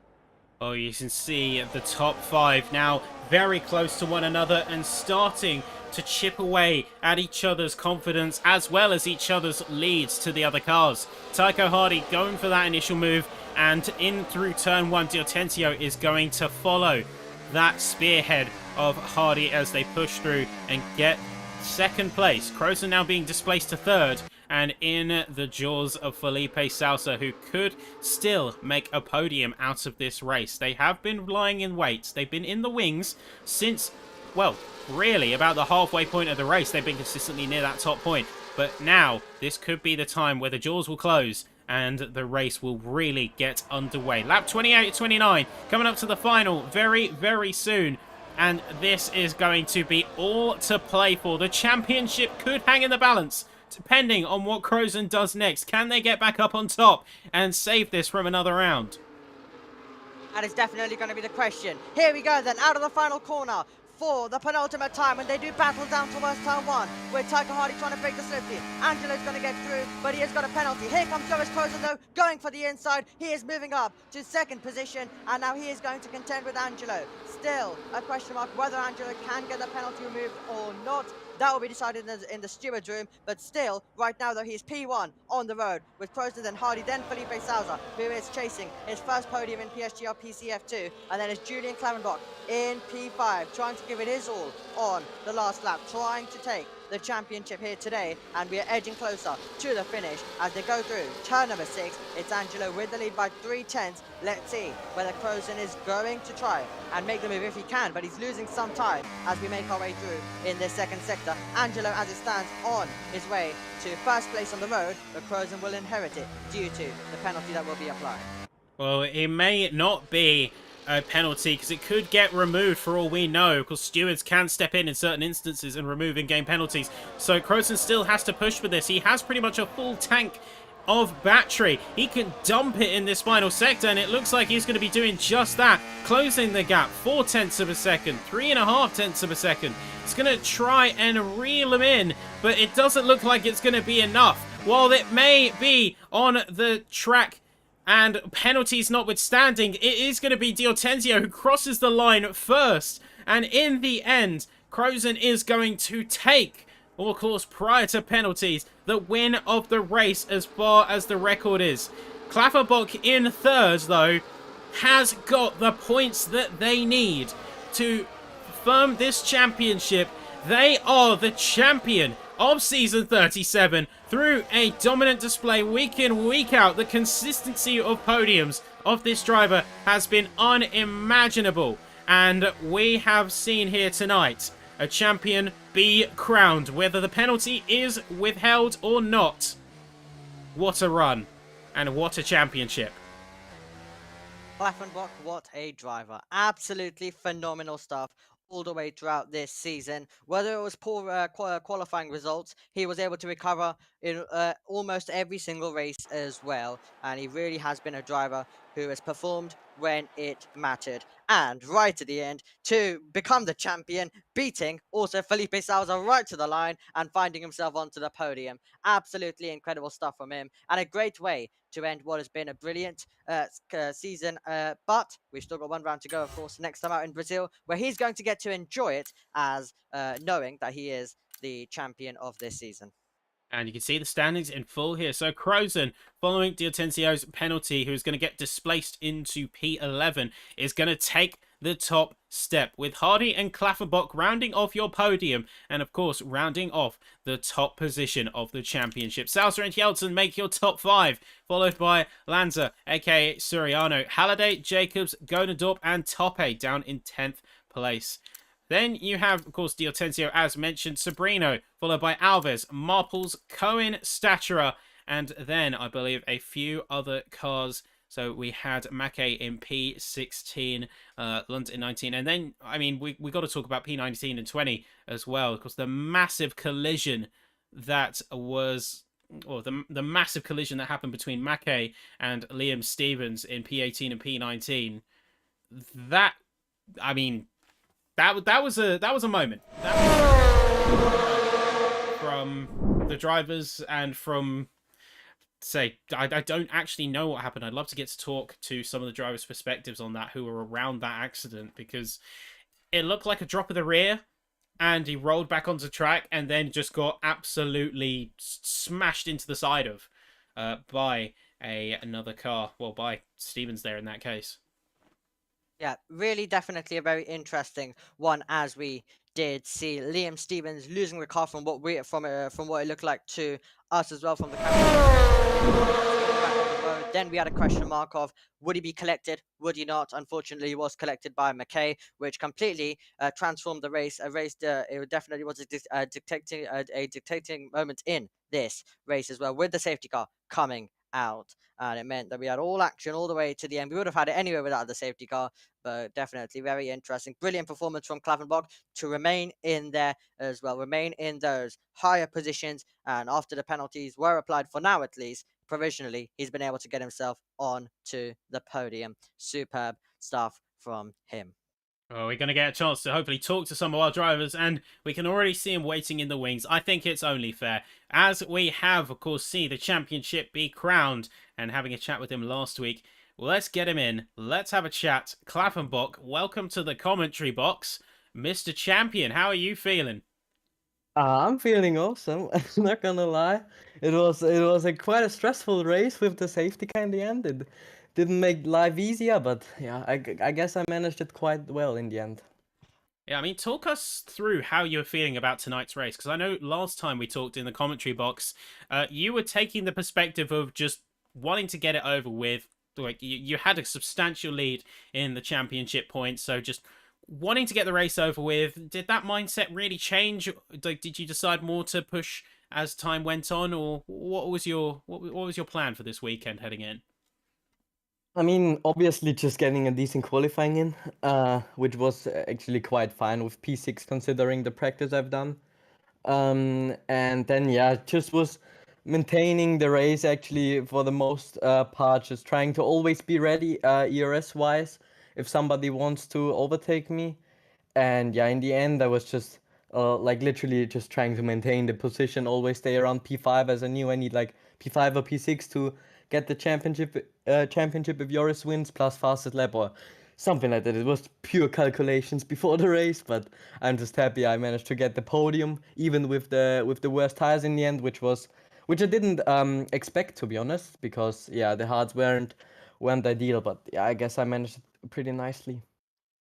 Oh, you can see the top 5 now very close to one another and starting to chip away at each other's confidence as well as each other's leads to the other cars. Tycho Hardy going for that initial move, and in through turn 1, Diotensio is going to follow that spearhead of Hardy as they push through and get second place. Croson now being displaced to third, and in the jaws of Felipe Sousa, who could still make a podium out of this race. They have been lying in wait. They've been in the wings since, well, really about the halfway point of the race. They've been consistently near that top point. But now, this could be the time where the jaws will close and the race will really get underway. Lap 28-29, coming up to the final very, very soon. And this is going to be all to play for. The championship could hang in the balance, depending on what Crozen does next. Can they get back up on top and save this from another round? That is definitely going to be the question. Here we go then, out of the final corner for the penultimate time, when they do battle down towards turn 1, with Tycho Hardy trying to break the slip here. Angelo's going to get through, but he has got a penalty. Here comes Joris Crozen though, going for the inside. He is moving up to second position, and now he is going to contend with Angelo. Still a question mark whether Angelo can get the penalty removed or not. That will be decided in the steward's room, but still, right now though, he's P1 on the road with Crozen, then Hardy, then Felipe Sousa, who is chasing his first podium in PSGL PCF2, and then it's Julian Klavenbach in P5, trying to give it his all on the last lap, trying to take the championship here today, and we are edging closer to the finish as they go through turn number 6. It's Angelo with the lead by 3/10. Let's see whether Crozen is going to try and make the move if he can, but he's losing some time as we make our way through in this second sector. Angelo, as it stands, on his way to first place on the road, but Crozen will inherit it due to the penalty that will be applied. Well, it may not be a penalty because it could get removed for all we know, because stewards can step in certain instances and remove in-game penalties. So Croson still has to push for this. He has pretty much a full tank of battery. He can dump it in this final sector, and it looks like he's going to be doing just that, closing the gap 0.4 of a second, 3.5 of a second. It's going to try and reel him in, but it doesn't look like it's going to be enough. While it may be on the track, and penalties notwithstanding, it is going to be Diotensio who crosses the line first. And in the end, Crozen is going to take, or of course prior to penalties, the win of the race as far as the record is. Klaffenbach in third, though, has got the points that they need to firm this championship. They are the champion of Season 37 through a dominant display week in, week out. The consistency of podiums of this driver has been unimaginable. And we have seen here tonight a champion be crowned, whether the penalty is withheld or not. What a run, and what a championship. Klaffenbach, what a driver. Absolutely phenomenal stuff all the way throughout this season. Whether it was poor qualifying results, he was able to recover in almost every single race as well. And he really has been a driver who has performed when it mattered. And right at the end, to become the champion, beating also Felipe Sousa right to the line and finding himself onto the podium. Absolutely incredible stuff from him, and a great way to end what has been a brilliant season. But we've still got one round to go, of course, next time out in Brazil, where he's going to get to enjoy it as knowing that he is the champion of this season. And you can see the standings in full here. So Crozen, following Diotensio's penalty, who's going to get displaced into P11, is going to take the top step, with Hardy and Klaffenbach rounding off your podium, and of course rounding off the top position of the championship. Salsa and Yeltsin make your top 5, followed by Lanza, aka Suriano, Halliday, Jacobs, Gonadorp, and Tope down in 10th place. Then you have, of course, Diotensio, as mentioned, Sabrino, followed by Alves, Marples, Cohen, Staturer, and then, I believe, a few other cars. So we had Mackay in P16, Lund in 19, and then, I mean, we got to talk about P19 and 20 as well, because the massive collision that was, or the massive collision that happened between Mackay and Liam Stevens in P18 and P19, that, I mean, that was a moment. From the drivers and from, say, I don't actually know what happened. I'd love to get to talk to some of the drivers' perspectives on that who were around that accident, because it looked like a drop of the rear and he rolled back onto track and then just got absolutely smashed into the side of by another car. Well, by Stevens there in that case. Yeah, really, definitely a very interesting one, as we did see Liam Stevens losing the car from what it looked like to us as well from the camera. Then we had a question mark of would he be collected, would he not? Unfortunately, he was collected by Mackay, which completely transformed the race. It definitely was a dictating moment in this race as well, with the safety car coming out. And it meant that we had all action all the way to the end. We would have had it anyway without the safety car, but definitely very interesting. Brilliant performance from Klavenbach to remain in there as well, remain in those higher positions. And after the penalties were applied, for now at least, provisionally, he's been able to get himself on to the podium. Superb stuff from him. Well, we're going to get a chance to hopefully talk to some of our drivers, and we can already see him waiting in the wings. I think it's only fair, as we have, of course, seen the championship be crowned, and having a chat with him last week. Let's get him in. Let's have a chat. Klaffenbach, welcome to the commentary box. Mr. Champion, how are you feeling? I'm feeling awesome. I'm not gonna lie. It was quite a stressful race with the safety car in the end. It didn't make life easier, but yeah, I guess I managed it quite well in the end. Yeah, I mean, talk us through how you're feeling about tonight's race, because I know last time we talked in the commentary box, you were taking the perspective of just wanting to get it over with. Like, you had a substantial lead in the championship points, so just wanting to get the race over with. Did that mindset really change? Like, did you decide more to push as time went on, or what was your plan for this weekend heading in? I mean, obviously, just getting a decent qualifying in, which was actually quite fine with P6 considering the practice I've done. And then yeah, just was maintaining the race actually for the most part, just trying to always be ready ERS wise if somebody wants to overtake me. And yeah, in the end, I was just like literally just trying to maintain the position, always stay around P5, as I knew I need like P5 or P6 to get the championship if Yoris wins plus fastest lap or something like that. It was pure calculations before the race, but I'm just happy I managed to get the podium, even with the worst tires in the end, which I didn't expect, to be honest, because yeah, the hards weren't ideal, but yeah, I guess I managed it pretty nicely.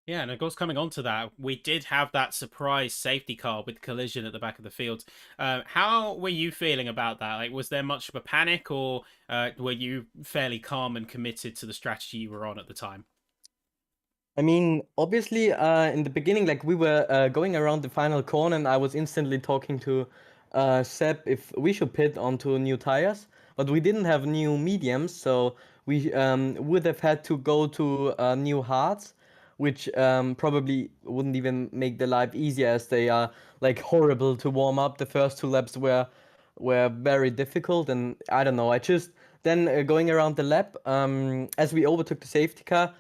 Yeah, and of course, coming on to that, we did have that surprise safety car with collision at the back of the field. How were you feeling about that? Like, was there much of a panic, or were you fairly calm and committed to the strategy you were on at the time? I mean, obviously, in the beginning, like we were going around the final corner, and I was instantly talking to Seb if we should pit onto new tires, but we didn't have new mediums, so we would have had to go to new hards, which probably wouldn't even make the life easier, as they are like horrible to warm up. The first two laps were very difficult, and I don't know. I just then going around the lap, as we overtook the safety car.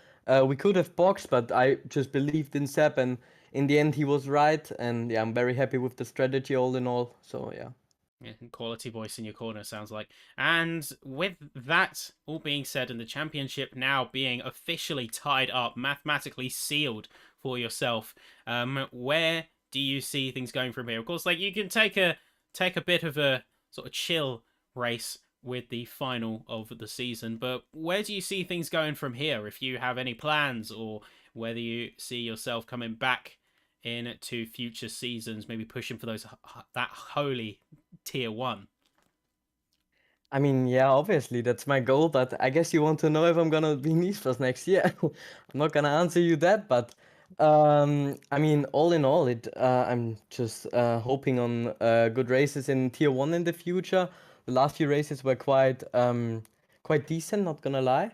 We could have boxed, but I just believed in Seb, and in the end he was right. And yeah, I'm very happy with the strategy all in all. So yeah. Yeah, quality voice in your corner, sounds like. And with that all being said, and the championship now being officially tied up, mathematically sealed for yourself, where do you see things going from here? Of course, like, you can take a bit of a sort of chill race with the final of the season. But where do you see things going from here? If you have any plans, or whether you see yourself coming back into future seasons, maybe pushing for that holy tier 1. I mean, yeah, obviously that's my goal, but I guess you want to know if I'm gonna be in esports next year. I'm not gonna answer you that, but I mean, all in all, I'm just hoping on good races in tier 1 in the future. The last few races were quite decent, not gonna lie.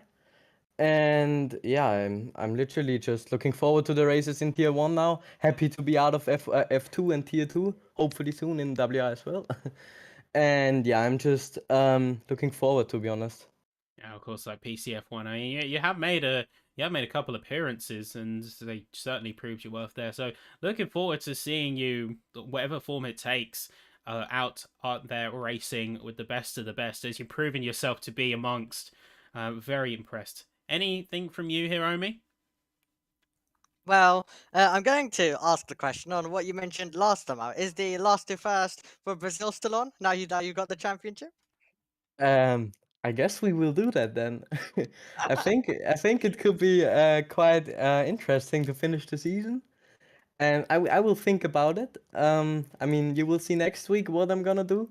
And yeah, I'm literally just looking forward to the races in tier 1 now. Happy to be out of F2 and tier 2, hopefully soon in WR as well. And yeah, I'm just looking forward, to be honest. Yeah, of course, like PCF1. I mean, you have made a couple appearances, and they certainly proved your worth there. So looking forward to seeing you, whatever form it takes, out there racing with the best of the best, as you're proving yourself to be amongst. Very impressed. Anything from you, Hiromi? Well, I'm going to ask the question on what you mentioned last time out. Is the last to first for Brazil still on? Now you got the championship? Um, I guess we will do that then. I think it could be quite interesting to finish the season, and I will think about it. I mean, you will see next week what I'm gonna do,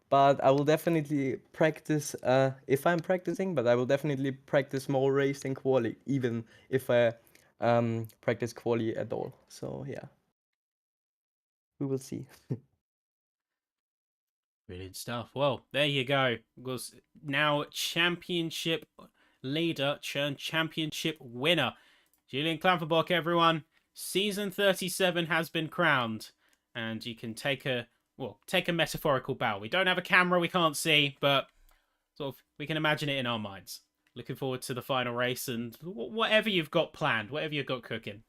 but I will definitely practice if I'm practicing. But I will definitely practice more race than quali, even if I practice quali at all. So yeah, we will see. Brilliant stuff. Well, there you go. Was now championship leader, championship winner, Julian Klaverbock, everyone. Season 37 has been crowned, and you can take a metaphorical bow. We don't have a camera, we can't see, but sort of we can imagine it in our minds. Looking forward to the final race and whatever you've got planned, whatever you've got cooking.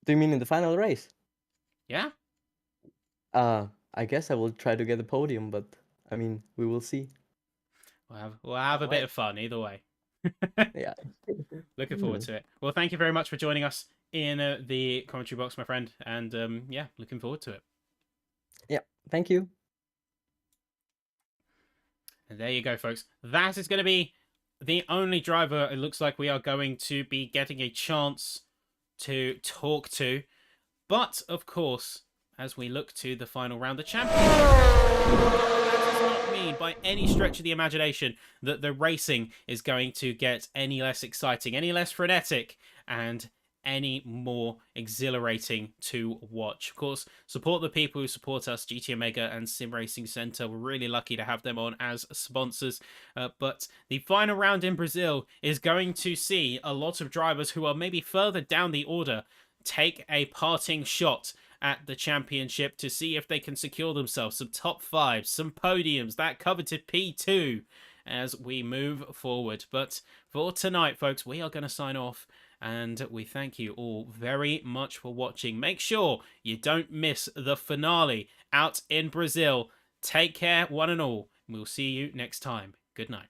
Do you mean in the final race? Yeah? I guess I will try to get a podium, but I mean, we will see. We'll have a Can't bit wait. of fun either way. Yeah. Looking forward to it. Well, thank you very much for joining us in the commentary box, my friend. And yeah, looking forward to it. Yeah. Thank you. And there you go, folks. That is going to be the only driver it looks like we are going to be getting a chance to talk to. But, of course, as we look to the final round, the champion. That does not mean by any stretch of the imagination that the racing is going to get any less exciting, any less frenetic, and any more exhilarating to watch. Of course, support the people who support us, GT Omega and Sim Racing Center. We're really lucky to have them on as sponsors. But the final round in Brazil is going to see a lot of drivers who are maybe further down the order take a parting shot at the championship to see if they can secure themselves some top 5, some podiums, that coveted P2 as we move forward. But for tonight, folks, we are going to sign off, and we thank you all very much for watching. Make sure you don't miss the finale out in Brazil. Take care, one and all. We'll see you next time. Good night.